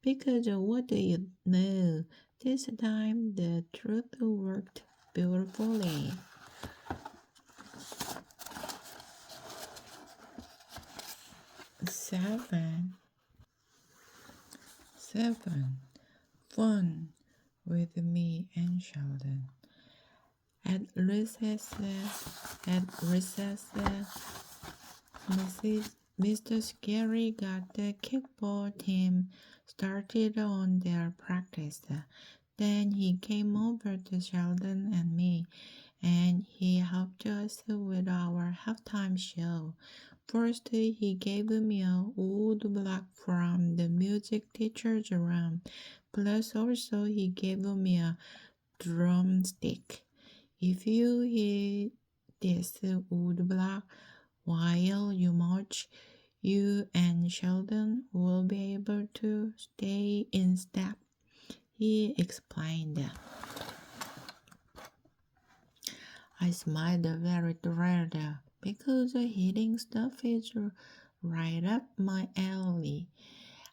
because what do you know? This time the truth worked beautifully. 7. Fun with me and Sheldon. At recess, Mr. Scary got the kickball team started on their practice. Then he came over to Sheldon and me, and he helped us with our halftime show. First, he gave me a wood block from the music teacher's room. Plus, also, he gave me a drumstick. If you hit this wood block while you march, you and Sheldon will be able to stay in step, he explained. I smiled very thrilled because hitting stuff is right up my alley.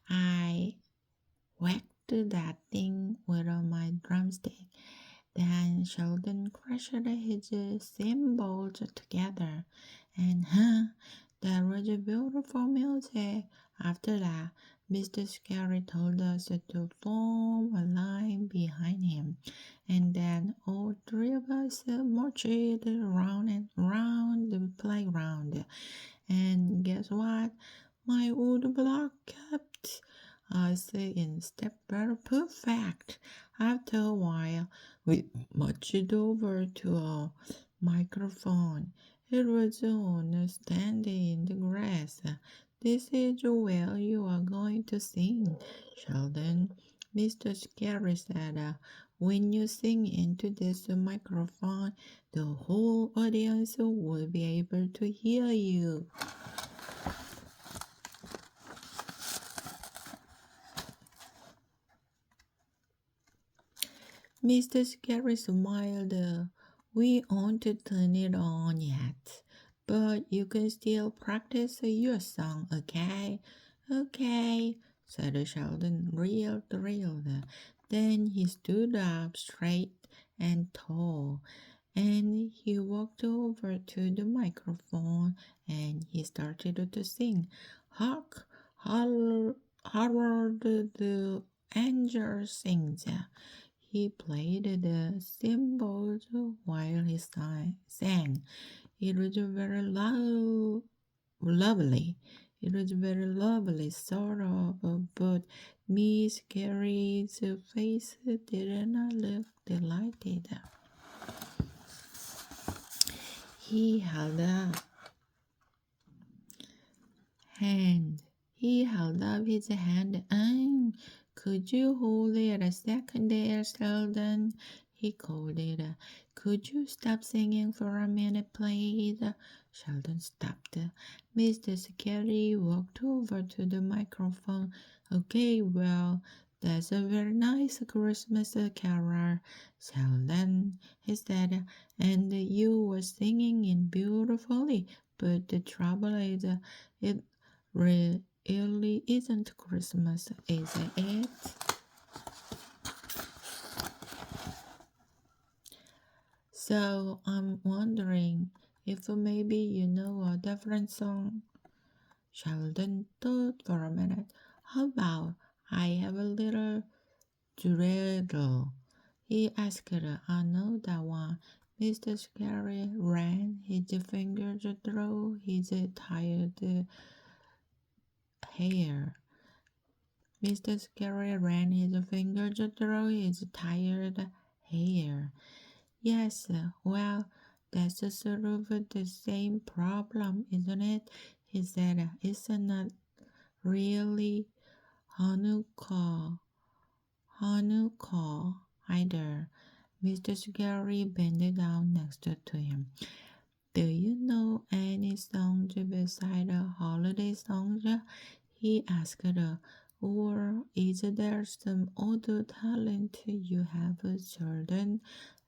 I whacked that thing with my drumstick. Then Sheldon crushed his cymbals together, and that was a beautiful music. After that, Mr. Scary told us to form a line behind him, and then all three of us marched round and round the playground. And guess what? My wood block kept us in step very perfect. After a while, we marched over to a microphone. It was on a stand in the grass. This is where you are going to sing, Sheldon. Mr. Scary said, when you sing into this microphone, the whole audience will be able to hear you. Mr. Scary smiled. We aren't turn it on yet, but you can still practice your song, okay? Okay, said Sheldon, real thrilled. Then he stood up straight and tall, and he walked over to the microphone and he started to sing. Hark, Harold the angel sings. He played the cymbals while he sang. It was very lovely. It was very lovely, sort of, but Miss Carey's face did not look delighted. He held up his hand. Could you hold it a second there, Sheldon? He called it. Could you stop singing for a minute, please? Sheldon stopped. Mr. Scary walked over to the microphone. Okay, well, that's a very nice Christmas carol, Sheldon, he said, and you were singing it beautifully, but the trouble is, it really isn't Christmas, is it? So I'm wondering if maybe you know a different song. Sheldon thought for a minute. How about I have a little dreidel. He asked. I know that one. Mr. Scary ran his fingers through his tired hair. Mr. Scary ran his fingers through his tired hair. Yes, well, that's a sort of the same problem, isn't it? He said, it's not really Hanukkah, Hanukkah either. Mr. Scary bent down next to him. Do you know any songs beside the holiday songs? He asked. Or is there some other talent you have, Jordan?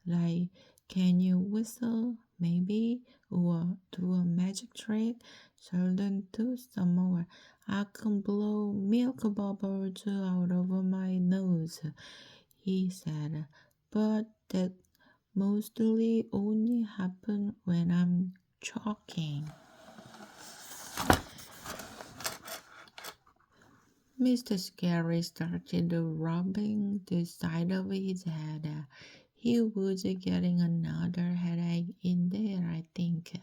Like, can you whistle, maybe, or do a magic trick? Sheldon do some more. I can blow milk bubbles out of my nose, he said, but that mostly only happen when I'm choking. Mr. Scary started rubbing the side of his head. He was getting another headache in there, I think.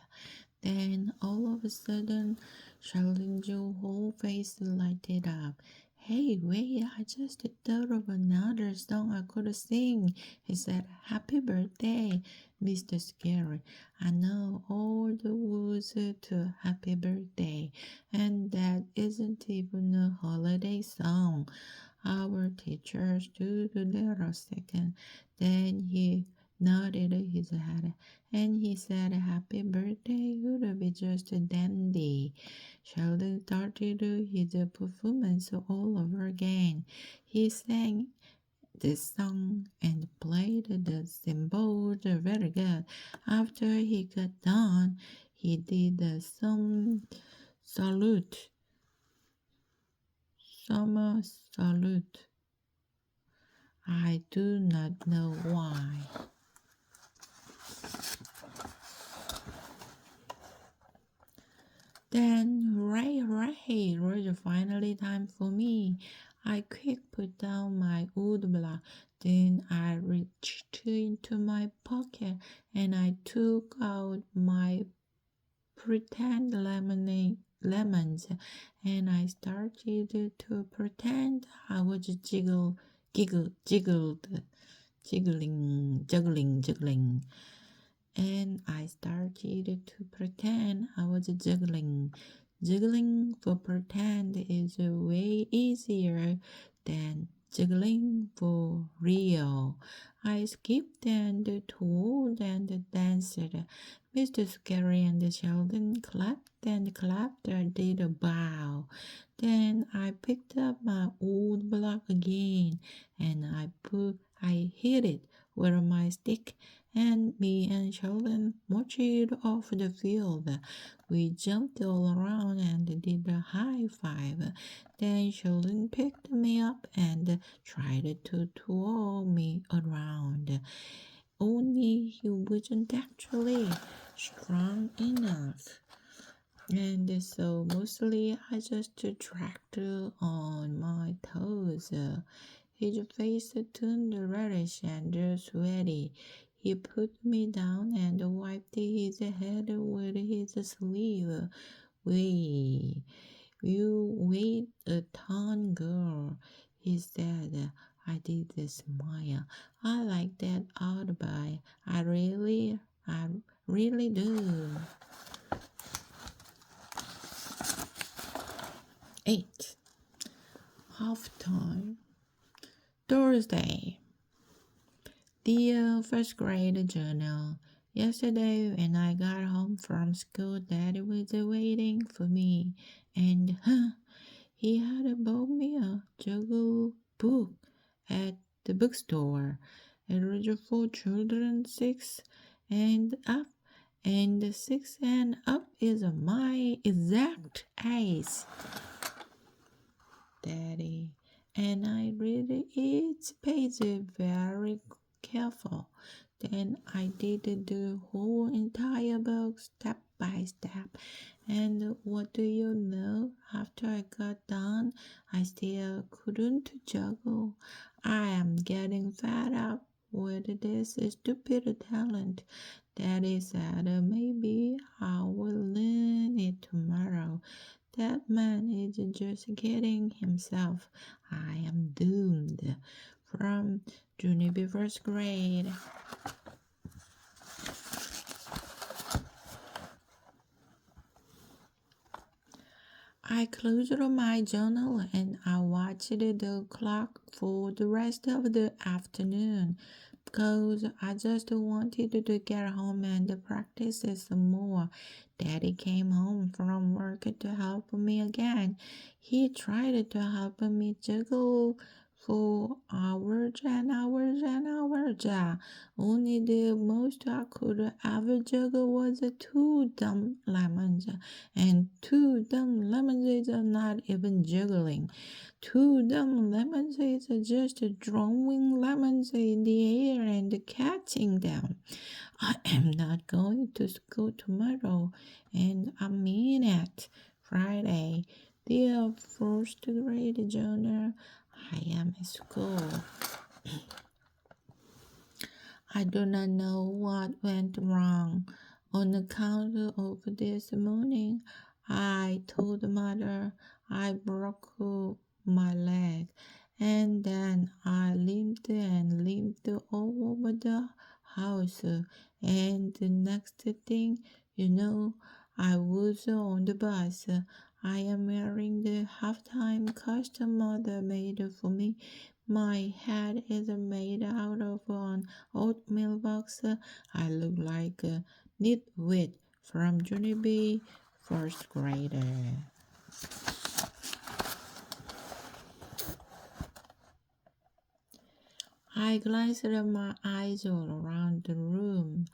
Then all of a sudden, Sheldon's whole face lighted up. Hey, wait, I just thought of another song I could sing. He said, Happy birthday, Mr. Scary. I know all the words to Happy Birthday, and that isn't even a holiday song. Our teacher stood there a second. Then he nodded his head and he said, Happy birthday would be just dandy. Sheldon started his performance all over again. He sang the song and played the cymbals very good. After he got done, he did some salute, summer salute. I do not know why. Then, hooray, hooray, it was finally time for me. I quick put down my wood block. Then I reached into my pocket and I took out my pretend lemons and I started to pretend I was jiggling. And I started to pretend I was juggling. Juggling for pretend is way easier than juggling for real. I skipped and twirled and danced. Mr. Scary and Sheldon clapped and clapped and did a bow. Then I picked up my old block again and I hit it with my stick and me and Sheldon marched off the field. We jumped all around and did a high five. Then Sheldon picked me up and tried to twirl me around. Only he wasn't actually strong enough. And so mostly I just dragged on my toes. His face turned reddish and sweaty. He put me down and wiped his head with his sleeve. Wait, you weigh a ton, girl, he said. I did smile. I like that alibi. I really do. 8. Half time. Thursday. Dear first grade journal. Yesterday when I got home from school, Daddy was waiting for me, and he had bought me a juggle book at the bookstore. It was for children 6 and up, and 6 and up is my exact age. Daddy, and I read each page very careful. Then I did the whole entire book step by step. And what do you know? After I got done, I still couldn't juggle. I am getting fed up with this stupid talent. Daddy said maybe I will learn it tomorrow. That man is just kidding himself. I am doomed. From Junie first grade. I closed my journal and I watched the clock for the rest of the afternoon because I just wanted to get home and practice some more. Daddy came home from work to help me again. He tried to help me juggle for hours and hours and hours. Only the most I could ever juggle was two dumb lemons. And two dumb lemons is not even juggling. Two dumb lemons is just drawing lemons in the air and catching them. I am not going to school tomorrow, and I mean it. Friday, the first grade junior, I am at school. I do not know what went wrong. On account of this morning, I told mother I broke my leg, and then I limped and limped all over the house. And the next thing you know, I was on the bus. I am wearing the halftime costume mother made for me. My head is made out of an oatmeal box. I look like a nitwit from Junie first grader. I glanced my eyes all around the room.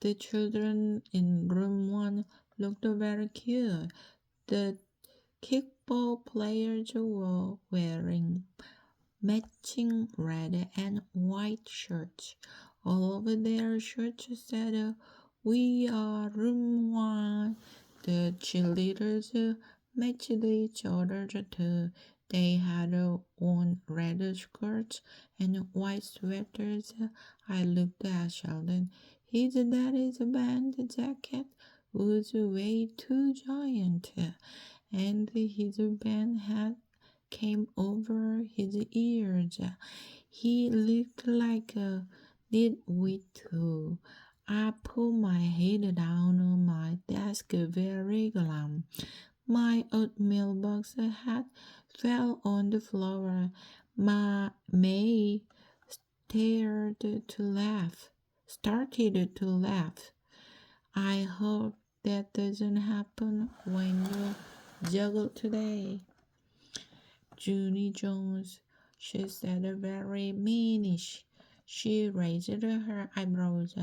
The children in room 1 looked very cute. The kickball players were wearing matching red and white shirts. All over their shirts said, "We are room 1." The cheerleaders matched each other too. They had on red skirts and white sweaters. I looked at Sheldon. His daddy's band jacket was way too giant, and his band hat came over his ears. He looked like a nitwit too. I put my head down on my desk very glum. My oatmeal box hat fell on the floor. May started to laugh. I hope that doesn't happen when you juggle today. Junie Jones, she said very meanish. She raised her eyebrows.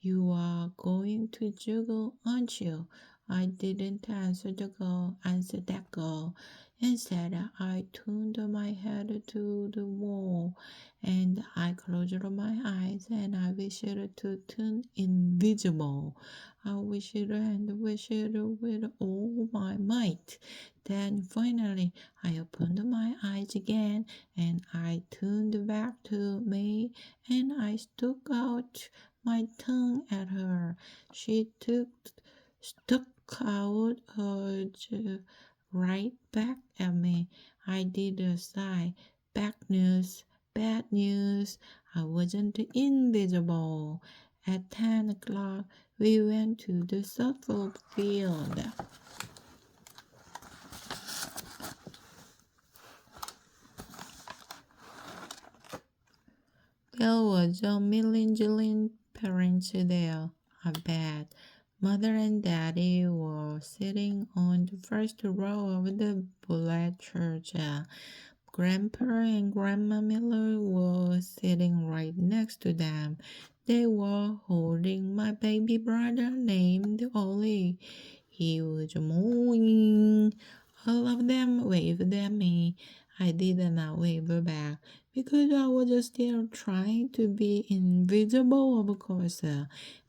You are going to juggle, aren't you? I didn't answer that girl. Instead, I turned my head to the wall and I closed my eyes and I wished to turn invisible. I wished and wished with all my might. Then finally, I opened my eyes again and I turned back to me and I stuck out my tongue at her. She stuck out hers right back at me. I did a sigh. Bad news. I wasn't invisible. At 10 o'clock, we went to the softball field. There was a million parents there, I bet. Mother and Daddy were sitting on the first row of the bleachers. Grandpa and Grandma Miller were sitting right next to them. They were holding my baby brother named Ollie. He was mooing. All of them waved at me. I did not wave back because I was still trying to be invisible, of course.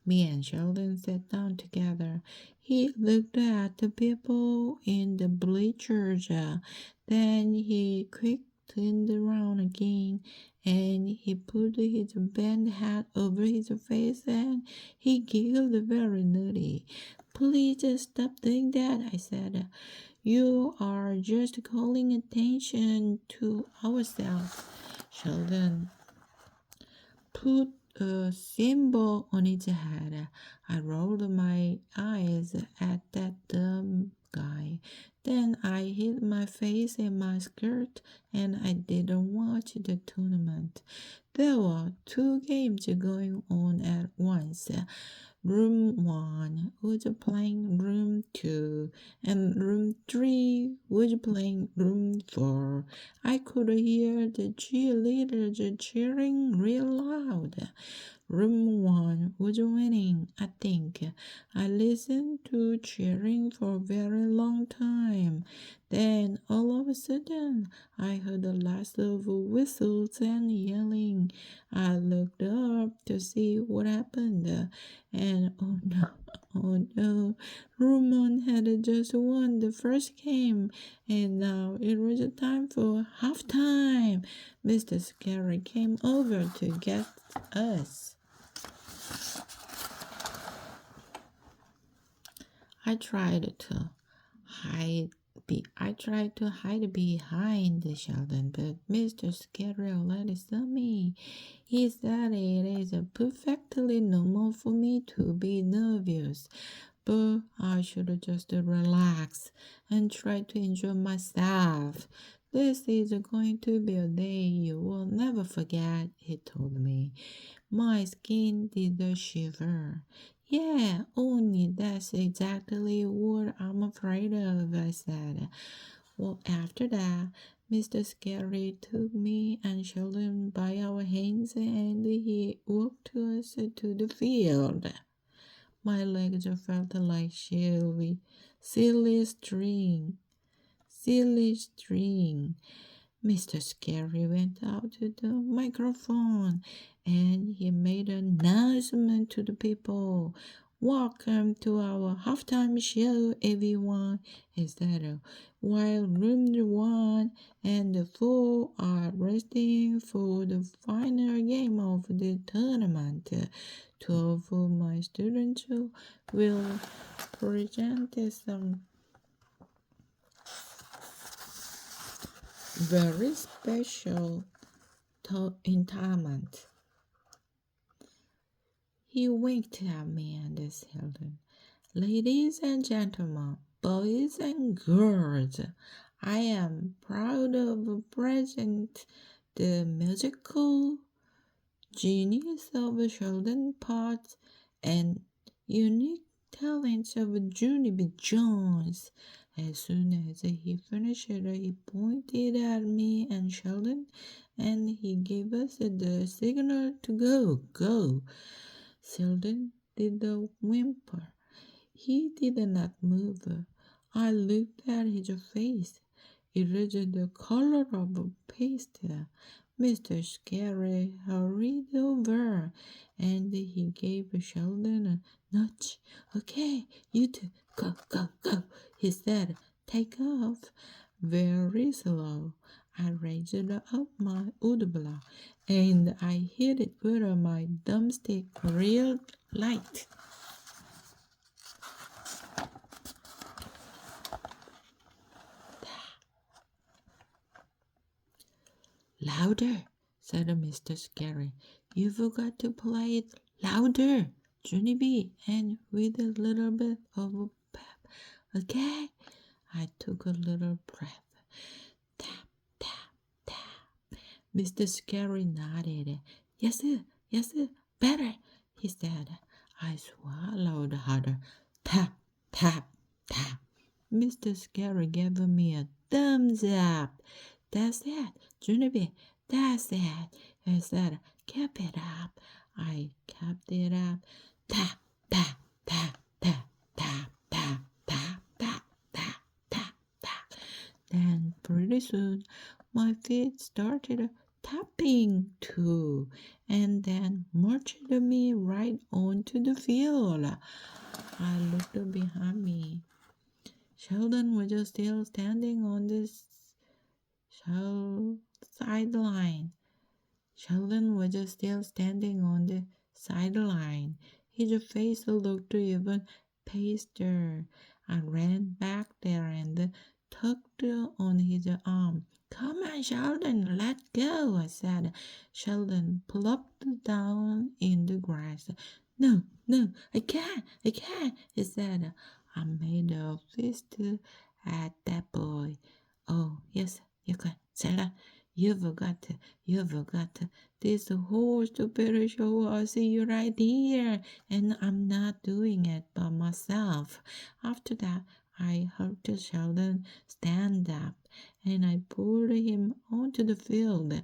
Me and Sheldon sat down together. He looked at the people in the bleachers. Then he quick turned around again and he put his band hat over his face and he giggled very naughty. Please stop doing that, I said. You are just calling attention to ourselves. Sheldon put a symbol on its head. I rolled my eyes at that dumb guy. Then I hid my face in my skirt and I didn't watch the tournament. There were two games going on at once. Room 1 was playing room 2, and room 3 was playing room 4. I could hear the cheerleaders cheering real loud. Room 1 was winning, I think. I listened to cheering for a very long time. Then, all of a sudden, I heard a lot of whistles and yelling. I looked up to see what happened, and oh no, Room 1 had just won the first game, and now it was time for halftime. Mr. Scary came over to get us. I tried to hide behind Sheldon, but Mr. Scary already saw me. He said it is perfectly normal for me to be nervous, but I should just relax and try to enjoy myself. This is going to be a day you will never forget, he told me. My skin did a shiver. Yeah, only that's exactly what I'm afraid of, I said. Well, after that, Mr. Scary took me and Sheldon by our hands and he walked us to the field. My legs felt like silly string. Mr. Scary went out to the microphone and he made an announcement to the people. Welcome to our halftime show, everyone, he said. While room 1 and 4 are resting for the final game of the tournament, two of my students will present some very special entertainment. He winked at me and said, Ladies and gentlemen, boys and girls, I am proud to present the musical genius of Sheldon Potts and unique talents of Junie B. Jones. As soon as he finished, he pointed at me and Sheldon, and he gave us the signal to go. Sheldon did a whimper. He did not move. I looked at his face. It was the color of paste. Mr. Scary hurried over and he gave Sheldon a nudge. Okay, you two, go, he said. Take off. Very slow. I raised up my wood block and I hit it with my thumbstick real light. Louder, said Mr. Scary. You forgot to play it louder, Junie B, and with a little bit of a pep. Okay? I took a little breath. Tap, tap, tap. Mr. Scary nodded. Yes, sir, better, he said. I swallowed harder. Tap, tap, tap. Mr. Scary gave me a thumbs up. That's it, Junie B, that's it, he said. Keep it up. I kept it up. Tap, tap, tap, tap, tap, tap, tap, tap, tap, tap, tap. Then pretty soon my feet started tapping too, and then marched me right onto the field. I looked behind me. Sheldon was just still standing on the sideline. Sheldon was just still standing on the sideline. His face looked even paster. I ran back there and tugged on his arm. Come on, Sheldon, let's go, I said. Sheldon plopped down in the grass. No, no, I can't, he said. I made a fist at that boy. Oh, yes, you can, Sarah. You've got this whole stupid show. I see you right here, and I'm not doing it by myself. After that, I helped Sheldon stand up, and I pulled him onto the field,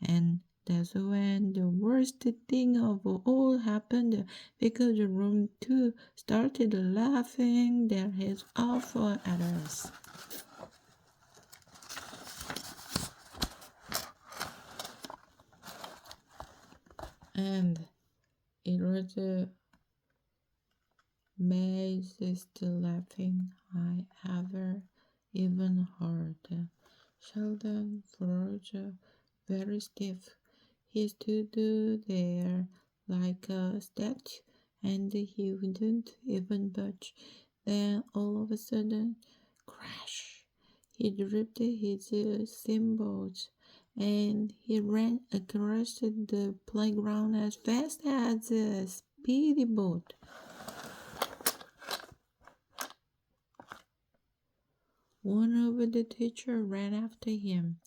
and that's when the worst thing of all happened because room 2 started laughing their heads off at us. And it was the mazest laughing I ever even heard. Sheldon froze very stiff. He stood there like a statue and he wouldn't even budge. Then all of a sudden, crash! He dropped his cymbals and he ran across the playground as fast as a speedy boat. One of the teachers ran after him,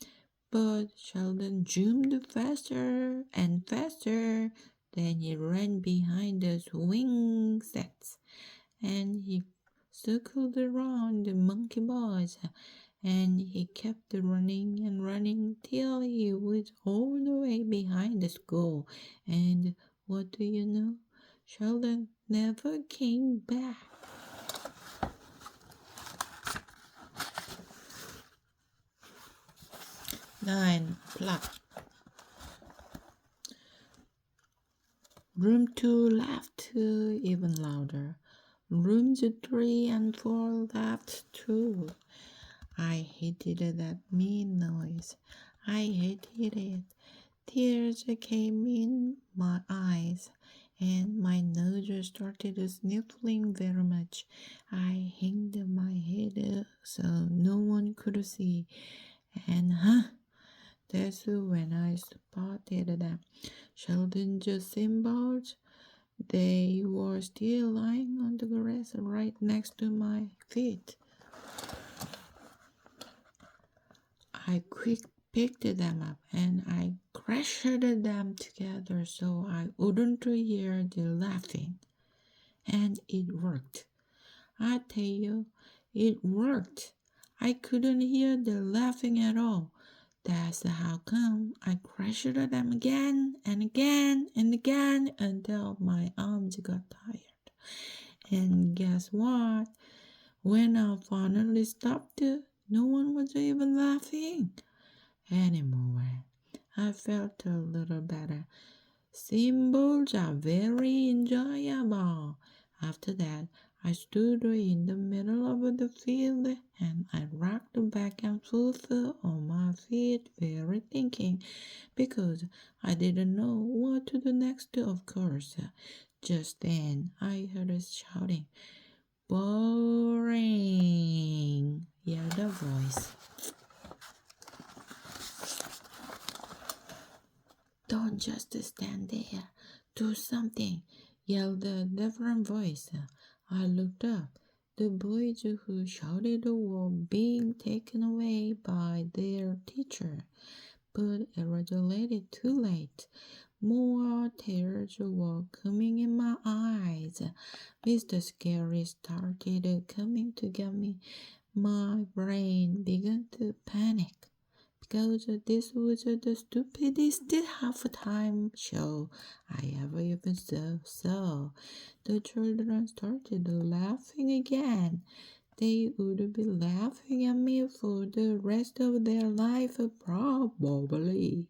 but Sheldon zoomed faster and faster. Then he ran behind the swing sets and he circled around the monkey boys and he kept running and running till he was all the way behind the school. And what do you know? Sheldon never came back. 9. Plot. Room 2 laughed even louder. Rooms 3 and 4 laughed too. I hated that mean noise. I hated it. Tears came in my eyes and my nose started sniffling very much. I hanged my head so no one could see. And that's when I spotted them. Sheldon's cymbals. They were still lying on the grass right next to my feet. I picked them up and I crushed them together so I wouldn't hear the laughing. And it worked. I tell you, it worked. I couldn't hear the laughing at all. That's how come I crushed them again and again and again until my arms got tired. And guess what? When I finally stopped, no one was even laughing anymore. I felt a little better. Symbols are very enjoyable. After that, I stood in the middle of the field and I rocked back and forth on my feet, very thinking, because I didn't know what to do next, of course. Just then, I heard a shouting, boring, yelled a voice. Don't just stand there. Do something, yelled a different voice. I looked up. The boys who shouted were being taken away by their teacher. But it was already too late. More tears were coming in my eyes. Mr. Scary started coming to get me. My brain began to panic because this was the stupidest half-time show I ever even saw. The children started laughing again. They would be laughing at me for the rest of their life, probably.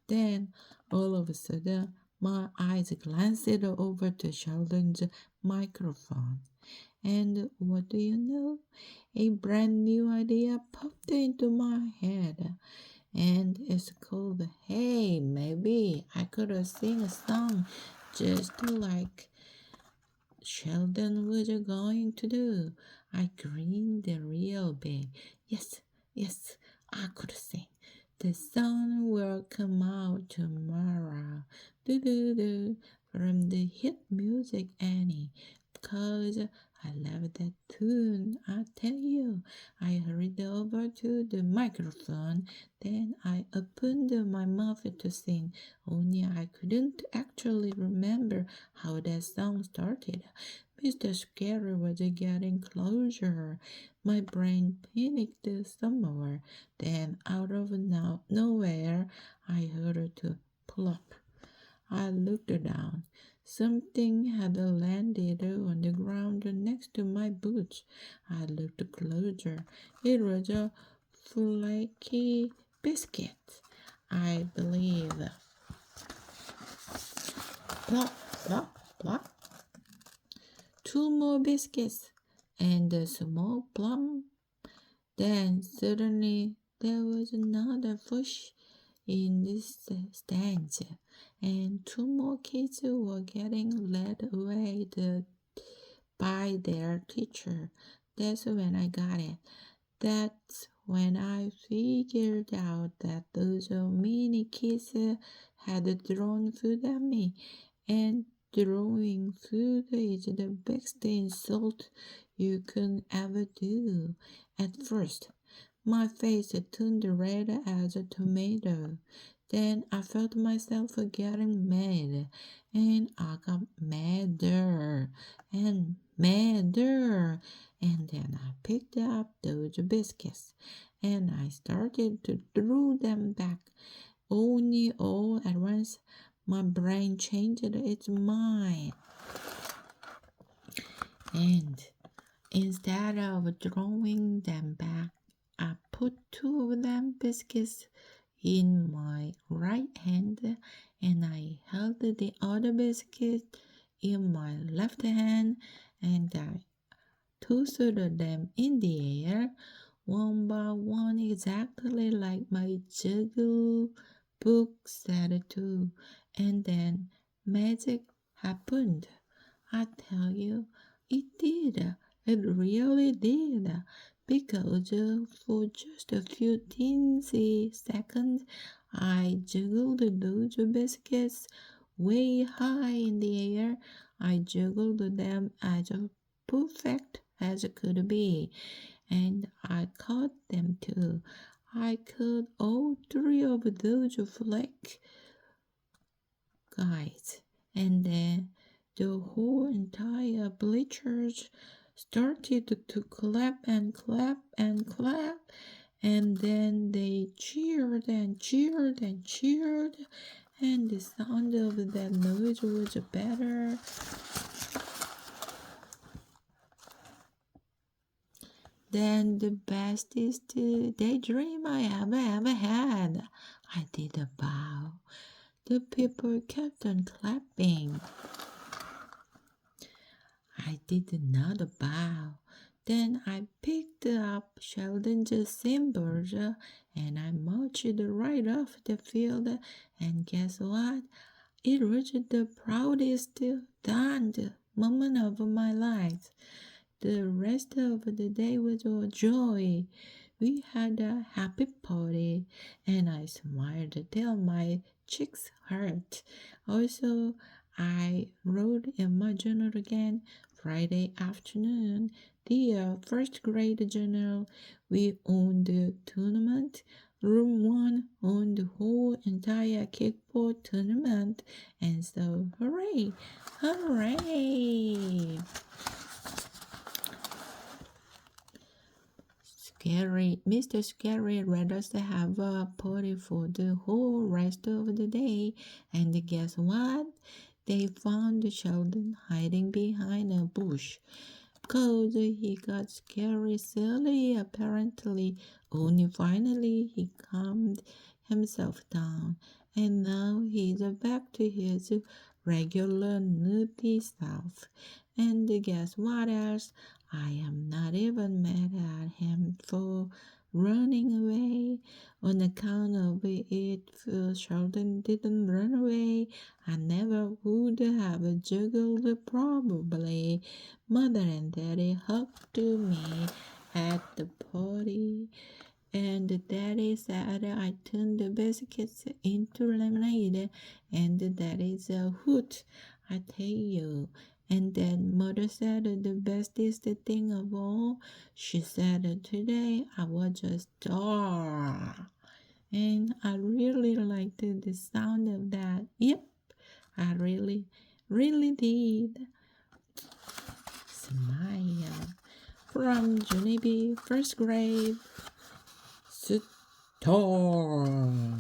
Then, all of a sudden, My eyes glanced over to Sheldon's microphone. And what do you know? A brand new idea popped into my head. And it's called Hey, maybe I could sing a song just like Sheldon was going to do. I grinned real big. Yes, yes, I could sing. The sun will come out tomorrow. Do do do from the hit music Annie. Because I love that tune. I tell you, I hurried over to the microphone. Then I opened my mouth to sing. Only I couldn't actually remember how that song started. Mr. Scary was getting closer. My brain panicked some more. Then, out of nowhere, I heard it plop. I looked down. Something had landed on the ground next to my boots. I looked closer. It was a flaky biscuit, I believe. Plop, plop, plop. Two more biscuits and a small plum. Then suddenly there was another fish in the stands, and two more kids were getting led away by their teacher. That's when I got it. That's when I figured out that those mini kids had thrown food at me, and throwing food is the biggest insult you can ever do. At first, my face turned red as a tomato. Then I felt myself getting mad, and I got madder and madder. And then I picked up those biscuits and I started to throw them back. Only all at once, my brain changed its mind. And instead of throwing them back, I put two of them biscuits in my right hand and I held the other biscuit in my left hand and I tossed them in the air one by one exactly like my juggle book said to. And then magic happened. I tell you, it did. It really did. Because for just a few teensy seconds, I juggled those biscuits way high in the air. I juggled them as perfect as it could be, and I caught them too. I caught all three of those flake guys, and then the whole entire bleachers started to clap and clap and clap, and then they cheered and cheered and cheered, and the sound of that noise was better than the bestest daydream I ever had. I did a bow. The people kept on clapping. I did another bow. Then I picked up Sheldon's cymbals and I marched right off the field. And guess what? It was the proudest darned moment of my life. The rest of the day was all joy. We had a happy party, and I smiled till my cheeks hurt. Also, I wrote in my journal again Friday afternoon, the first grade journal. We won the tournament. Room 1 won the whole entire kickball tournament, and so hooray! Hooray! Mr. Scary let us have a party for the whole rest of the day, and guess what? They found Sheldon hiding behind a bush. Because he got scary silly, apparently. Only finally he calmed himself down, and now he's back to his regular nutty self. And guess what else? I am not even mad at him for running away. On account of it, if Sheldon didn't run away, I never would have juggled probably. Mother and Daddy hugged me at the party. And Daddy said I turned the biscuits into lemonade, and that is a hoot, I tell you. And then Mother said the bestest thing of all. She said today I was a star. And I really liked the sound of that. Yep, I really did. Smile. From Junie, first grade. Storm.